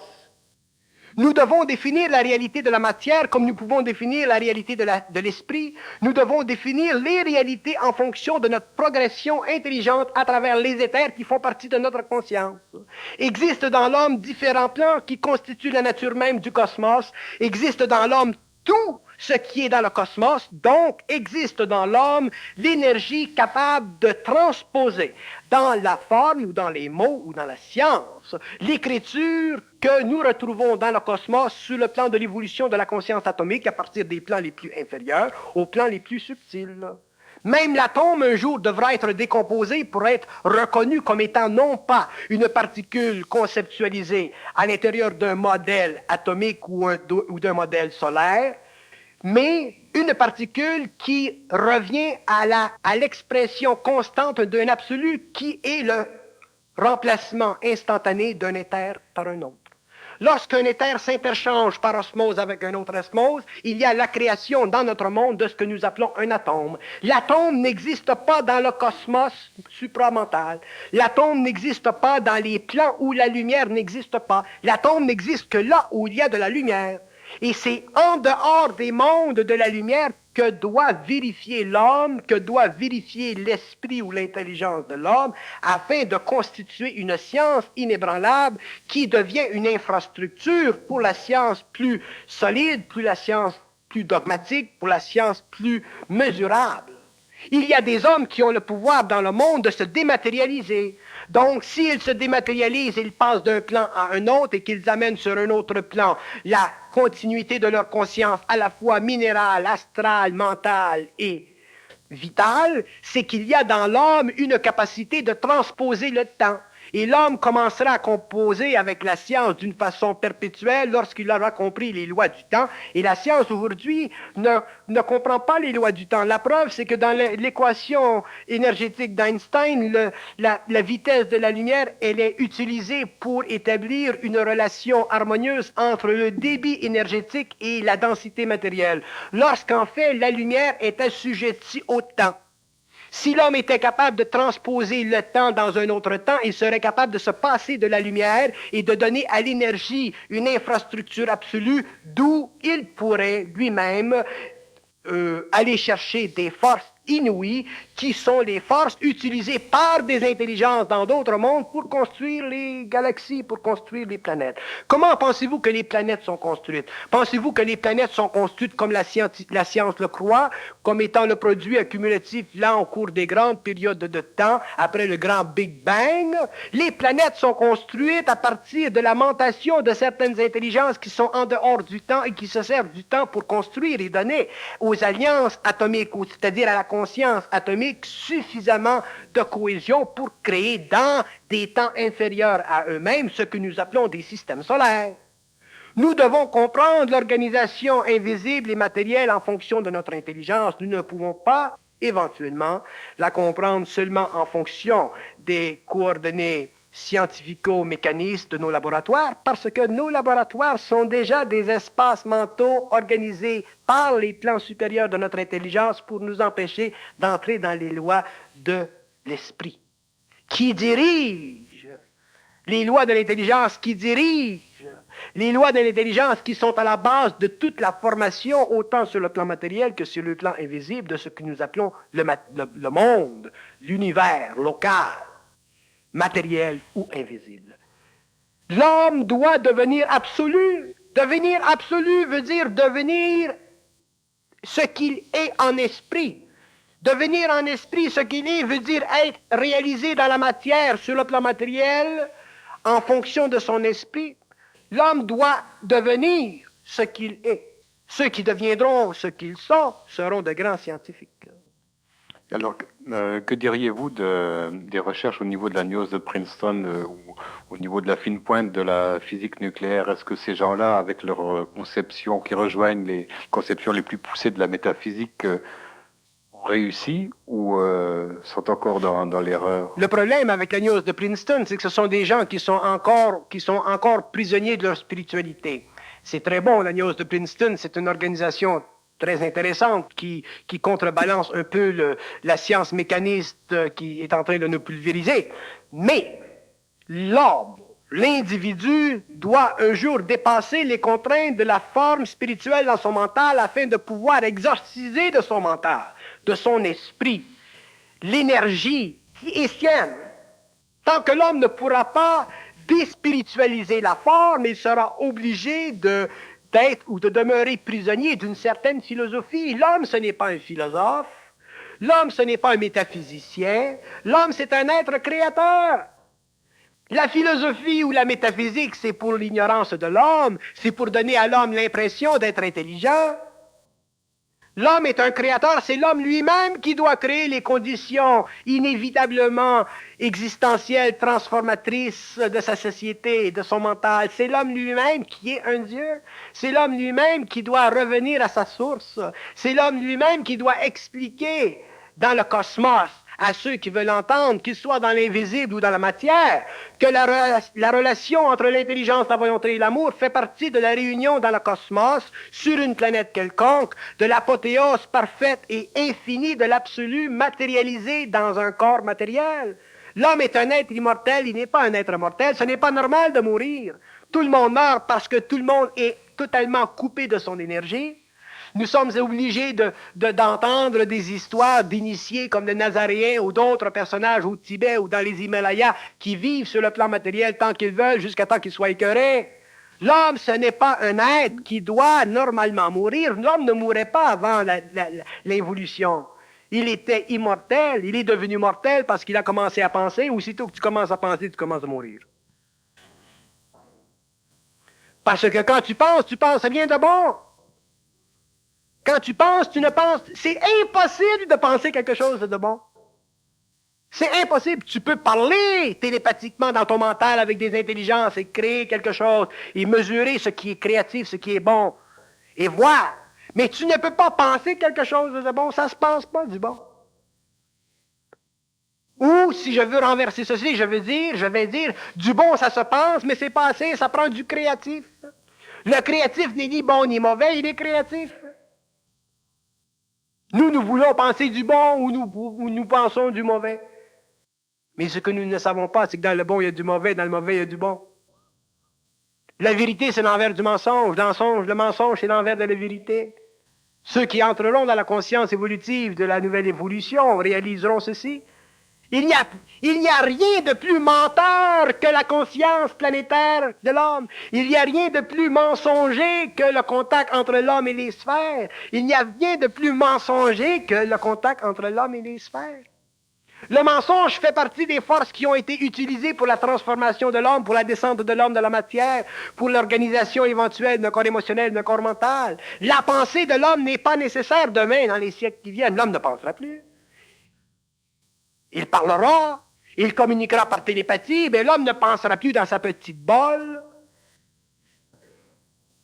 Nous devons définir la réalité de la matière comme nous pouvons définir la réalité de l'esprit. Nous devons définir les réalités en fonction de notre progression intelligente à travers les éthers qui font partie de notre conscience. Existe dans l'homme différents plans qui constituent la nature même du cosmos. Existe dans l'homme tout ce qui est dans le cosmos, donc existe dans l'homme l'énergie capable de transposer dans la forme ou dans les mots ou dans la science l'écriture que nous retrouvons dans le cosmos sur le plan de l'évolution de la conscience atomique à partir des plans les plus inférieurs aux plans les plus subtils. Même l'atome, un jour, devra être décomposé pour être reconnu comme étant non pas une particule conceptualisée à l'intérieur d'un modèle atomique ou d'un modèle solaire, mais une particule qui revient à l'expression constante d'un absolu qui est le remplacement instantané d'un éther par un autre. Lorsqu'un éther s'interchange par osmose avec un autre osmose, il y a la création dans notre monde de ce que nous appelons un atome. L'atome n'existe pas dans le cosmos supramental. L'atome n'existe pas dans les plans où la lumière n'existe pas. L'atome n'existe que là où il y a de la lumière. Et c'est en dehors des mondes de la lumière que doit vérifier l'homme, que doit vérifier l'esprit ou l'intelligence de l'homme, afin de constituer une science inébranlable qui devient une infrastructure pour la science plus solide, pour la science plus dogmatique, pour la science plus mesurable. Il y a des hommes qui ont le pouvoir dans le monde de se dématérialiser. Donc, s'ils se dématérialisent, ils passent d'un plan à un autre et qu'ils amènent sur un autre plan la continuité de leur conscience à la fois minérale, astrale, mentale et vitale, c'est qu'il y a dans l'homme une capacité de transposer le temps. Et l'homme commencera à composer avec la science d'une façon perpétuelle lorsqu'il aura compris les lois du temps. Et la science aujourd'hui ne comprend pas les lois du temps. La preuve, c'est que dans l'équation énergétique d'Einstein, la vitesse de la lumière, elle est utilisée pour établir une relation harmonieuse entre le débit énergétique et la densité matérielle. Lorsqu'en fait, la lumière est assujettie au temps. Si l'homme était capable de transposer le temps dans un autre temps, il serait capable de se passer de la lumière et de donner à l'énergie une infrastructure absolue d'où il pourrait lui-même aller chercher des forces inouïes qui sont les forces utilisées par des intelligences dans d'autres mondes pour construire les galaxies, pour construire les planètes. Comment pensez-vous que les planètes sont construites? Pensez-vous que les planètes sont construites comme la science le croit, comme étant le produit accumulatif là au cours des grandes périodes de temps, après le grand Big Bang? Les planètes sont construites à partir de la mentation de certaines intelligences qui sont en dehors du temps et qui se servent du temps pour construire et donner aux alliances atomiques, c'est-à-dire à la conscience atomique, suffisamment de cohésion pour créer dans des temps inférieurs à eux-mêmes ce que nous appelons des systèmes solaires. Nous devons comprendre l'organisation invisible et matérielle en fonction de notre intelligence. Nous ne pouvons pas, éventuellement, la comprendre seulement en fonction des coordonnées scientifico-mécanistes de nos laboratoires, parce que nos laboratoires sont déjà des espaces mentaux organisés par les plans supérieurs de notre intelligence pour nous empêcher d'entrer dans les lois de l'esprit, qui dirigent les lois de l'intelligence, qui dirigent les lois de l'intelligence qui sont à la base de toute la formation, autant sur le plan matériel que sur le plan invisible, de ce que nous appelons le monde, l'univers local, matériel ou invisible. L'homme doit devenir absolu Devenir absolu veut dire devenir ce qu'il est en esprit. Devenir en esprit ce qu'il est veut dire être réalisé dans la matière, sur le plan matériel, en fonction de son esprit. L'homme doit devenir ce qu'il est. Ceux qui deviendront ce qu'ils sont seront de grands scientifiques. Alors, que diriez-vous des recherches au niveau de la News de Princeton ou au niveau de la fine pointe de la physique nucléaire? Est-ce que ces gens-là, avec leurs conceptions qui rejoignent les conceptions les plus poussées de la métaphysique, ont réussi ou sont encore dans l'erreur? Le problème avec la News de Princeton, c'est que ce sont des gens qui sont encore prisonniers de leur spiritualité. C'est très bon, la News de Princeton, c'est une organisation très intéressante qui contrebalance un peu la science mécaniste qui est en train de nous pulvériser. Mais l'homme, l'individu, doit un jour dépasser les contraintes de la forme spirituelle dans son mental afin de pouvoir exorciser de son mental, de son esprit, l'énergie qui est sienne. Tant que l'homme ne pourra pas déspiritualiser la forme, il sera obligé d'être ou de demeurer prisonnier d'une certaine philosophie. L'homme, ce n'est pas un philosophe. L'homme, ce n'est pas un métaphysicien. L'homme, c'est un être créateur. La philosophie ou la métaphysique, c'est pour l'ignorance de l'homme. C'est pour donner à l'homme l'impression d'être intelligent. L'homme est un créateur, c'est l'homme lui-même qui doit créer les conditions inévitablement existentielles, transformatrices de sa société et de son mental. C'est l'homme lui-même qui est un Dieu. C'est l'homme lui-même qui doit revenir à sa source. C'est l'homme lui-même qui doit expliquer dans le cosmos à ceux qui veulent entendre, qu'ils soient dans l'invisible ou dans la matière, que la relation entre l'intelligence, la volonté et l'amour fait partie de la réunion dans le cosmos, sur une planète quelconque, de l'apothéose parfaite et infinie de l'absolu matérialisé dans un corps matériel. L'homme est un être immortel, il n'est pas un être mortel, ce n'est pas normal de mourir. Tout le monde meurt parce que tout le monde est totalement coupé de son énergie. Nous sommes obligés d'entendre des histoires d'initiés comme le Nazaréen ou d'autres personnages au Tibet ou dans les Himalayas qui vivent sur le plan matériel tant qu'ils veulent jusqu'à temps qu'ils soient écœurés. L'homme, ce n'est pas un être qui doit normalement mourir. L'homme ne mourait pas avant l'évolution. Il était immortel. Il est devenu mortel parce qu'il a commencé à penser. Aussitôt que tu commences à penser, tu commences à mourir. Parce que quand tu penses rien de bon. Quand tu penses, tu ne penses... C'est impossible de penser quelque chose de bon. C'est impossible. Tu peux parler télépathiquement dans ton mental avec des intelligences et créer quelque chose et mesurer ce qui est créatif, ce qui est bon et voir. Mais tu ne peux pas penser quelque chose de bon. Ça ne se pense pas du bon. Ou, si je veux renverser ceci, je vais dire, du bon, ça se pense, mais c'est pas assez, ça prend du créatif. Le créatif n'est ni bon ni mauvais, il est créatif. Nous voulons penser du bon ou nous pensons du mauvais. Mais ce que nous ne savons pas, c'est que dans le bon, il y a du mauvais, dans le mauvais, il y a du bon. La vérité, c'est l'envers du mensonge. Le mensonge, c'est l'envers de la vérité. Ceux qui entreront dans la conscience évolutive de la nouvelle évolution réaliseront ceci. Il n'y a rien de plus menteur que la conscience planétaire de l'homme. Il n'y a rien de plus mensonger que le contact entre l'homme et les sphères. Il n'y a rien de plus mensonger que le contact entre l'homme et les sphères. Le mensonge fait partie des forces qui ont été utilisées pour la transformation de l'homme, pour la descente de l'homme de la matière, pour l'organisation éventuelle d'un corps émotionnel, d'un corps mental. La pensée de l'homme n'est pas nécessaire demain, dans les siècles qui viennent. L'homme ne pensera plus. Il parlera, il communiquera par télépathie, mais l'homme ne pensera plus dans sa petite bolle.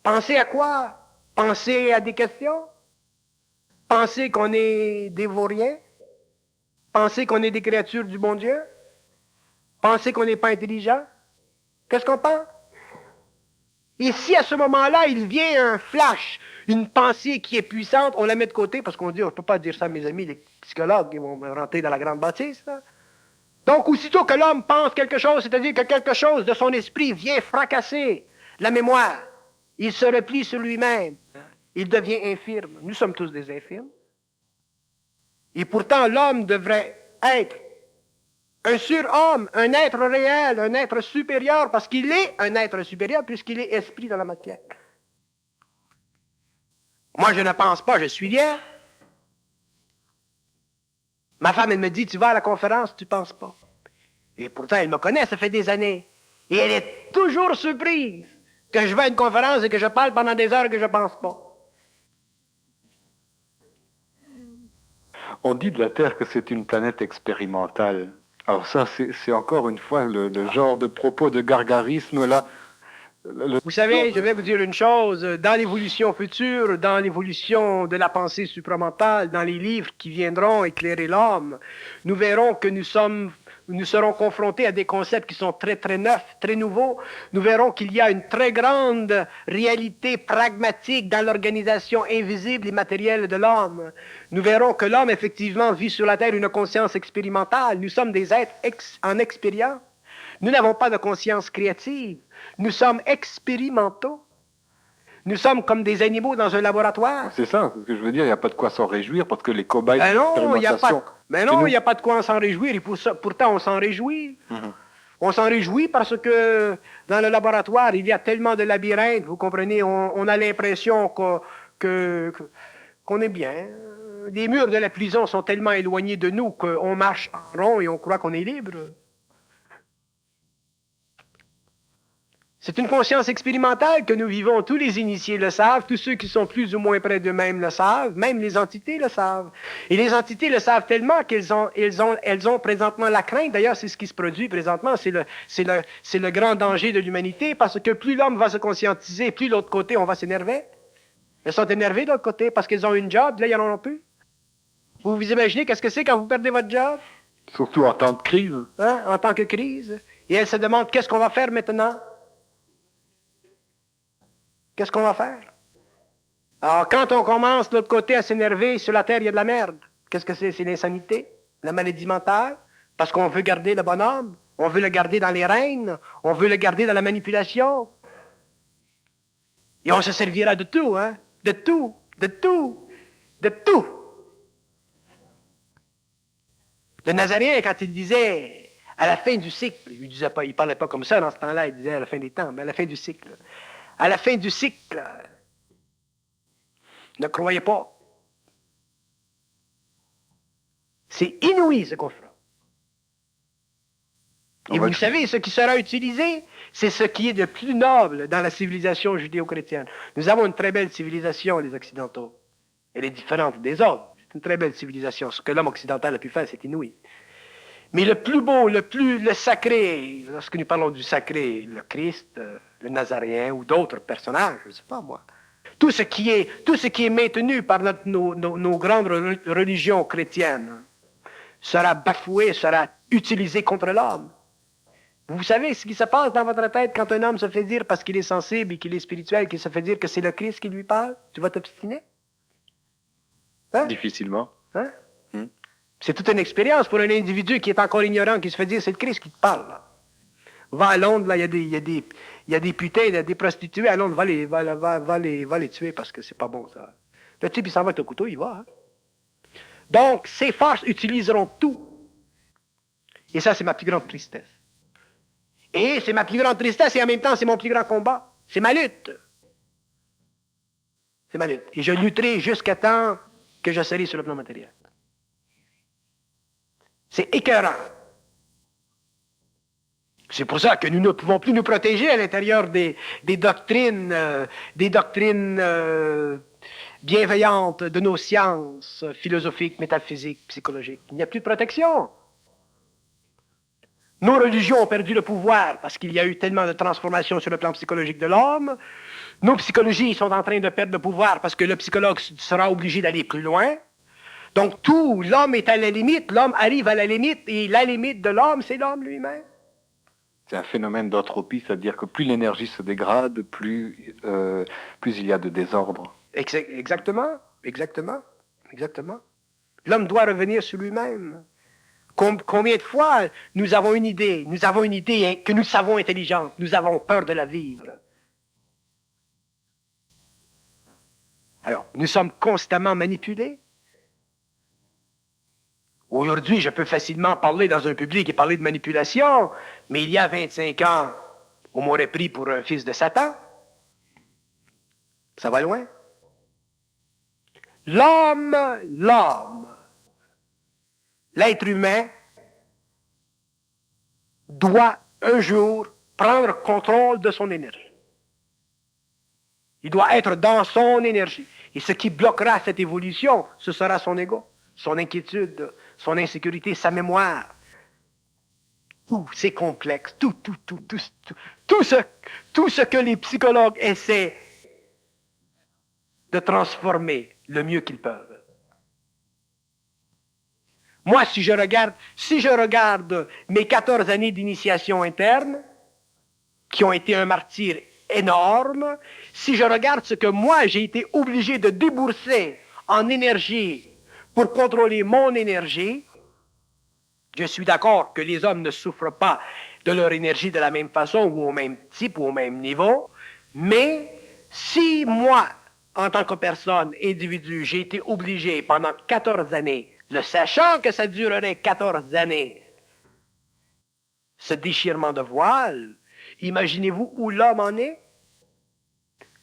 Penser à quoi? Penser à des questions? Penser qu'on est des vauriens? Penser qu'on est des créatures du bon Dieu? Penser qu'on n'est pas intelligent? Qu'est-ce qu'on pense? Et si à ce moment-là, il vient un flash, une pensée qui est puissante, on la met de côté parce qu'on dit, je ne peux pas dire ça à mes amis, les psychologues, ils vont me rentrer dans la grande bâtisse. Là. Donc, aussitôt que l'homme pense quelque chose, c'est-à-dire que quelque chose de son esprit vient fracasser la mémoire, il se replie sur lui-même, il devient infirme. Nous sommes tous des infirmes. Et pourtant, l'homme devrait être un surhomme, un être réel, un être supérieur, parce qu'il est un être supérieur puisqu'il est esprit dans la matière. Moi, je ne pense pas, je suis lié. Ma femme, elle me dit, tu vas à la conférence, tu ne penses pas. Et pourtant, elle me connaît, ça fait des années. Et elle est toujours surprise que je vais à une conférence et que je parle pendant des heures et que je ne pense pas. On dit de la Terre que c'est une planète expérimentale. Alors ça, c'est encore une fois le genre de propos de gargarisme là. Vous savez, je vais vous dire une chose, dans l'évolution future, dans l'évolution de la pensée supramentale, dans les livres qui viendront éclairer l'homme, nous verrons que nous serons confrontés à des concepts qui sont très, très neufs, très nouveaux. Nous verrons qu'il y a une très grande réalité pragmatique dans l'organisation invisible et matérielle de l'homme. Nous verrons que l'homme, effectivement, vit sur la Terre une conscience expérimentale. Nous sommes des êtres en expérience. Nous n'avons pas de conscience créative. Nous sommes expérimentaux. Nous sommes comme des animaux dans un laboratoire. C'est ça, ce que je veux dire, il n'y a pas de quoi s'en réjouir parce que les cobayes non, il n'y a d'expérimentation... pas de quoi s'en réjouir et pourtant on s'en réjouit. On s'en réjouit parce que dans le laboratoire, il y a tellement de labyrinthes, vous comprenez, on a l'impression qu'on est bien. Les murs de la prison sont tellement éloignés de nous qu'on marche en rond et on croit qu'on est libre. C'est une conscience expérimentale que nous vivons. Tous les initiés le savent, tous ceux qui sont plus ou moins près d'eux-mêmes le savent, même les entités le savent. Et les entités le savent tellement qu'elles ont présentement la crainte. D'ailleurs, c'est ce qui se produit présentement. C'est le grand danger de l'humanité parce que plus l'homme va se conscientiser, plus de l'autre côté, on va s'énerver. Elles sont énervées de l'autre côté parce qu'elles ont une job, là, ils n'en ont plus. Vous vous imaginez qu'est-ce que c'est quand vous perdez votre job? Surtout en temps de crise. Hein? En tant que crise. Et elles se demandent qu'est-ce qu'on va faire maintenant? Qu'est-ce qu'on va faire? Alors, quand on commence de l'autre côté à s'énerver, sur la terre, il y a de la merde. Qu'est-ce que c'est? C'est l'insanité, la maladie mentale, parce qu'on veut garder le bonhomme, on veut le garder dans les règnes, on veut le garder dans la manipulation. Et on se servira de tout, hein? De tout, de tout, de tout. Le Nazaréen, quand il disait à la fin du cycle, il parlait pas comme ça dans ce temps-là, il disait à la fin des temps, mais à la fin du cycle. À la fin du cycle, ne croyez pas. C'est inouï ce qu'on fera. Et vous savez, ce qui sera utilisé, c'est ce qui est de plus noble dans la civilisation judéo-chrétienne. Nous avons une très belle civilisation, les Occidentaux. Elle est différente des autres. C'est une très belle civilisation. Ce que l'homme occidental a pu faire, c'est inouï. Mais le plus beau, le sacré, lorsque nous parlons du sacré, le Christ, le Nazaréen ou d'autres personnages, je ne sais pas moi. Tout ce qui est maintenu par nos grandes religions chrétiennes sera bafoué, sera utilisé contre l'homme. Vous savez ce qui se passe dans votre tête quand un homme se fait dire, parce qu'il est sensible et qu'il est spirituel, qu'il se fait dire que c'est le Christ qui lui parle? Tu vas t'obstiner? Hein? Difficilement. Hein? C'est toute une expérience pour un individu qui est encore ignorant, qui se fait dire c'est le Christ qui te parle. Là. Va à Londres, là, il y a des putains, il y a des prostituées à Londres, va les tuer parce que c'est pas bon ça. Le type il s'en va avec le couteau, il va. Hein? Donc ces forces utiliseront tout. Et ça c'est ma plus grande tristesse. Et c'est ma plus grande tristesse et en même temps c'est mon plus grand combat. C'est ma lutte. C'est ma lutte. Et je lutterai jusqu'à temps que je serai sur le plan matériel. C'est écœurant. C'est pour ça que nous ne pouvons plus nous protéger à l'intérieur des doctrines bienveillantes de nos sciences philosophiques, métaphysiques, psychologiques. Il n'y a plus de protection. Nos religions ont perdu le pouvoir parce qu'il y a eu tellement de transformations sur le plan psychologique de l'homme. Nos psychologies sont en train de perdre le pouvoir parce que le psychologue sera obligé d'aller plus loin. Donc tout, l'homme est à la limite, l'homme arrive à la limite, et la limite de l'homme, c'est l'homme lui-même. C'est un phénomène d'entropie, c'est-à-dire que plus l'énergie se dégrade, plus il y a de désordre. Exactement. L'homme doit revenir sur lui-même. Combien de fois nous avons une idée que nous savons intelligente, nous avons peur de la vivre. Alors, nous sommes constamment manipulés. Aujourd'hui, je peux facilement parler dans un public et parler de manipulation, mais il y a 25 ans, on m'aurait pris pour un fils de Satan. Ça va loin. l'homme, l'être humain doit un jour prendre contrôle de son énergie. Il doit être dans son énergie. Et ce qui bloquera cette évolution, ce sera son ego, son inquiétude, son insécurité, sa mémoire. Tout, c'est complexe. Tout ce que les psychologues essaient de transformer le mieux qu'ils peuvent. Moi, si je regarde mes 14 années d'initiation interne, qui ont été un martyre énorme, si je regarde ce que moi, j'ai été obligé de débourser en énergie pour contrôler mon énergie, je suis d'accord que les hommes ne souffrent pas de leur énergie de la même façon ou au même type ou au même niveau, mais si moi, en tant que personne, individu, j'ai été obligé pendant 14 années, le sachant que ça durerait 14 années, ce déchirement de voile, imaginez-vous où l'homme en est?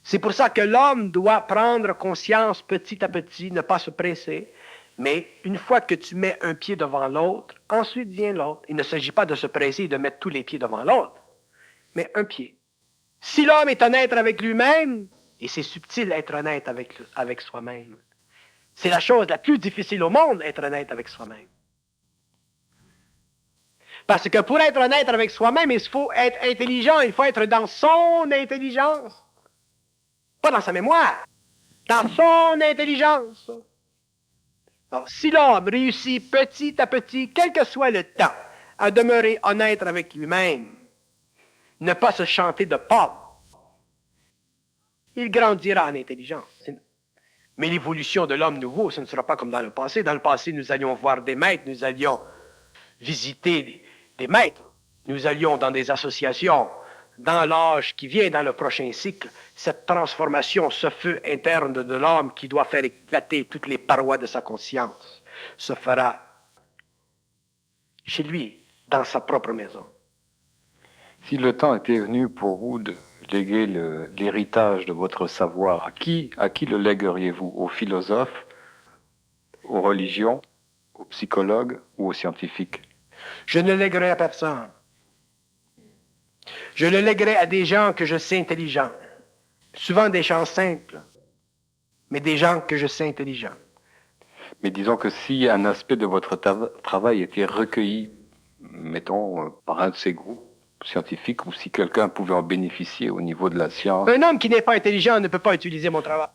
C'est pour ça que l'homme doit prendre conscience petit à petit, ne pas se presser, mais une fois que tu mets un pied devant l'autre, ensuite vient l'autre. Il ne s'agit pas de se presser et de mettre tous les pieds devant l'autre, mais un pied. Si l'homme est honnête avec lui-même, et c'est subtil être honnête avec soi-même, c'est la chose la plus difficile au monde, être honnête avec soi-même. Parce que pour être honnête avec soi-même, il faut être intelligent, il faut être dans son intelligence. Pas dans sa mémoire, dans son intelligence. Alors, si l'homme réussit petit à petit, quel que soit le temps, à demeurer honnête avec lui-même, ne pas se chanter de pauvre, il grandira en intelligence. Mais l'évolution de l'homme nouveau, ce ne sera pas comme dans le passé. Dans le passé, nous allions voir des maîtres, nous allions visiter des maîtres, nous allions dans des associations. Dans l'âge qui vient, dans le prochain cycle, cette transformation, ce feu interne de l'homme qui doit faire éclater toutes les parois de sa conscience, se fera chez lui, dans sa propre maison. Si le temps était venu pour vous de léguer l'héritage de votre savoir, à qui le légueriez-vous? Aux philosophes, aux religions, aux psychologues ou aux scientifiques? Je ne le léguerai à personne. Je le léguerai à des gens que je sais intelligents. Souvent des gens simples, mais des gens que je sais intelligents. Mais disons que si un aspect de votre travail était recueilli, mettons, par un de ces groupes scientifiques, ou si quelqu'un pouvait en bénéficier au niveau de la science. Un homme qui n'est pas intelligent ne peut pas utiliser mon travail.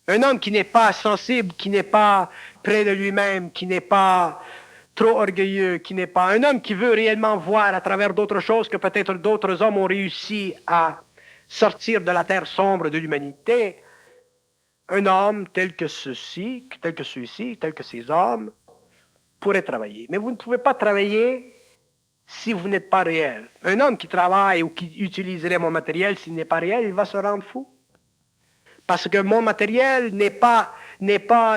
Un homme qui n'est pas sensible, qui n'est pas près de lui-même, qui n'est pas trop orgueilleux, qui n'est pas un homme qui veut réellement voir à travers d'autres choses que peut-être d'autres hommes ont réussi à sortir de la terre sombre de l'humanité. Un homme tel que ceux-ci, tel que ces hommes, pourrait travailler. Mais vous ne pouvez pas travailler si vous n'êtes pas réel. Un homme qui travaille ou qui utiliserait mon matériel s'il n'est pas réel, il va se rendre fou. Parce que mon matériel n'est pas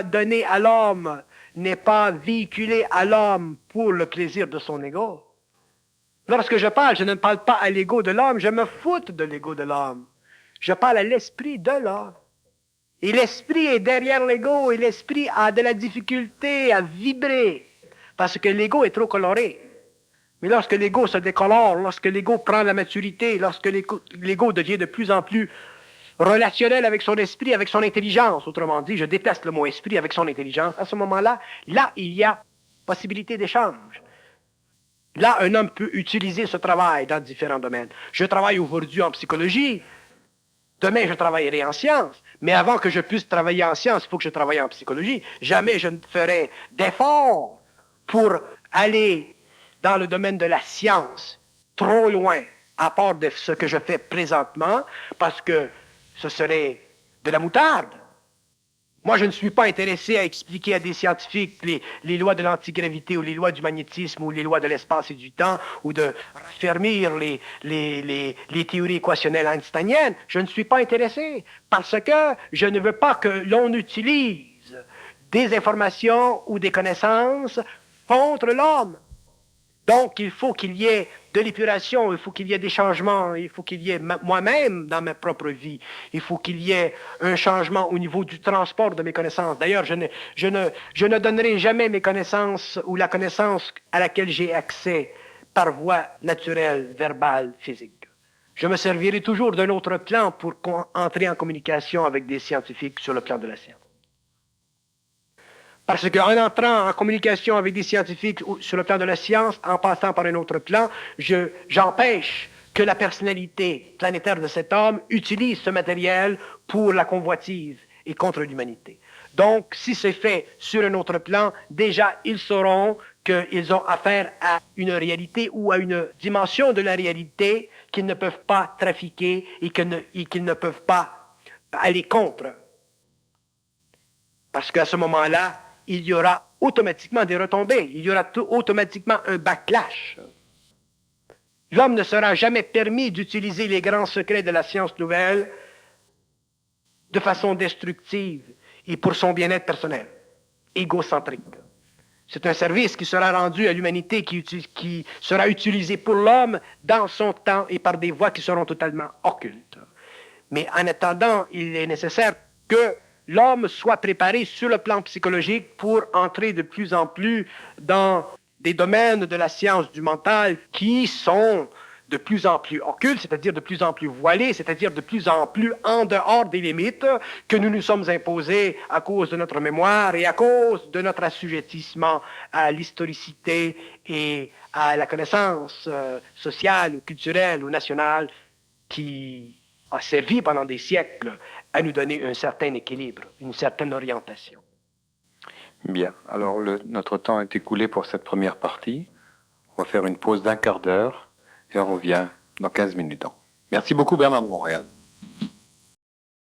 donné à l'homme, n'est pas véhiculé à l'homme pour le plaisir de son ego. Lorsque je parle, je ne parle pas à l'ego de l'homme, je me foute de l'ego de l'homme. Je parle à l'esprit de l'homme. Et l'esprit est derrière l'ego, et l'esprit a de la difficulté à vibrer, parce que l'ego est trop coloré. Mais lorsque l'ego se décolore, lorsque l'ego prend la maturité, lorsque l'ego devient de plus en plus relationnel avec son esprit, avec son intelligence, autrement dit, je déteste le mot esprit, avec son intelligence, à ce moment-là, là, il y a possibilité d'échange. Là, un homme peut utiliser ce travail dans différents domaines. Je travaille aujourd'hui en psychologie, demain je travaillerai en sciences, mais avant que je puisse travailler en sciences, il faut que je travaille en psychologie. Jamais je ne ferai d'efforts pour aller dans le domaine de la science trop loin, à part de ce que je fais présentement, parce que ce serait de la moutarde. Moi, je ne suis pas intéressé à expliquer à des scientifiques les lois de l'antigravité ou les lois du magnétisme ou les lois de l'espace et du temps ou de raffermir les théories équationnelles einsteiniennes. Je ne suis pas intéressé parce que je ne veux pas que l'on utilise des informations ou des connaissances contre l'homme. Donc, il faut qu'il y ait de l'épuration, il faut qu'il y ait des changements, il faut qu'il y ait moi-même dans ma propre vie, il faut qu'il y ait un changement au niveau du transport de mes connaissances. D'ailleurs, je ne donnerai jamais mes connaissances ou la connaissance à laquelle j'ai accès par voie naturelle, verbale, physique. Je me servirai toujours d'un autre plan pour entrer en communication avec des scientifiques sur le plan de la science. Parce qu'en entrant en communication avec des scientifiques sur le plan de la science, en passant par un autre plan, j'empêche que la personnalité planétaire de cet homme utilise ce matériel pour la convoitise et contre l'humanité. Donc, si c'est fait sur un autre plan, déjà, ils sauront qu'ils ont affaire à une réalité ou à une dimension de la réalité qu'ils ne peuvent pas trafiquer et qu'ils ne peuvent pas aller contre. Parce qu'à ce moment-là, il y aura automatiquement des retombées, il y aura automatiquement un backlash. L'homme ne sera jamais permis d'utiliser les grands secrets de la science nouvelle de façon destructive et pour son bien-être personnel, égocentrique. C'est un service qui sera rendu à l'humanité, qui sera utilisé pour l'homme dans son temps et par des voies qui seront totalement occultes. Mais en attendant, il est nécessaire que l'homme soit préparé sur le plan psychologique pour entrer de plus en plus dans des domaines de la science du mental qui sont de plus en plus occultes, c'est-à-dire de plus en plus voilés, c'est-à-dire de plus en plus en dehors des limites que nous nous sommes imposées à cause de notre mémoire et à cause de notre assujettissement à l'historicité et à la connaissance sociale ou culturelle ou nationale qui a servi pendant des siècles à nous donner un certain équilibre, une certaine orientation. Bien, alors notre temps est écoulé pour cette première partie. On va faire une pause d'1 quart d'heure et on revient dans 15 minutes. Merci beaucoup Bernard de Montréal.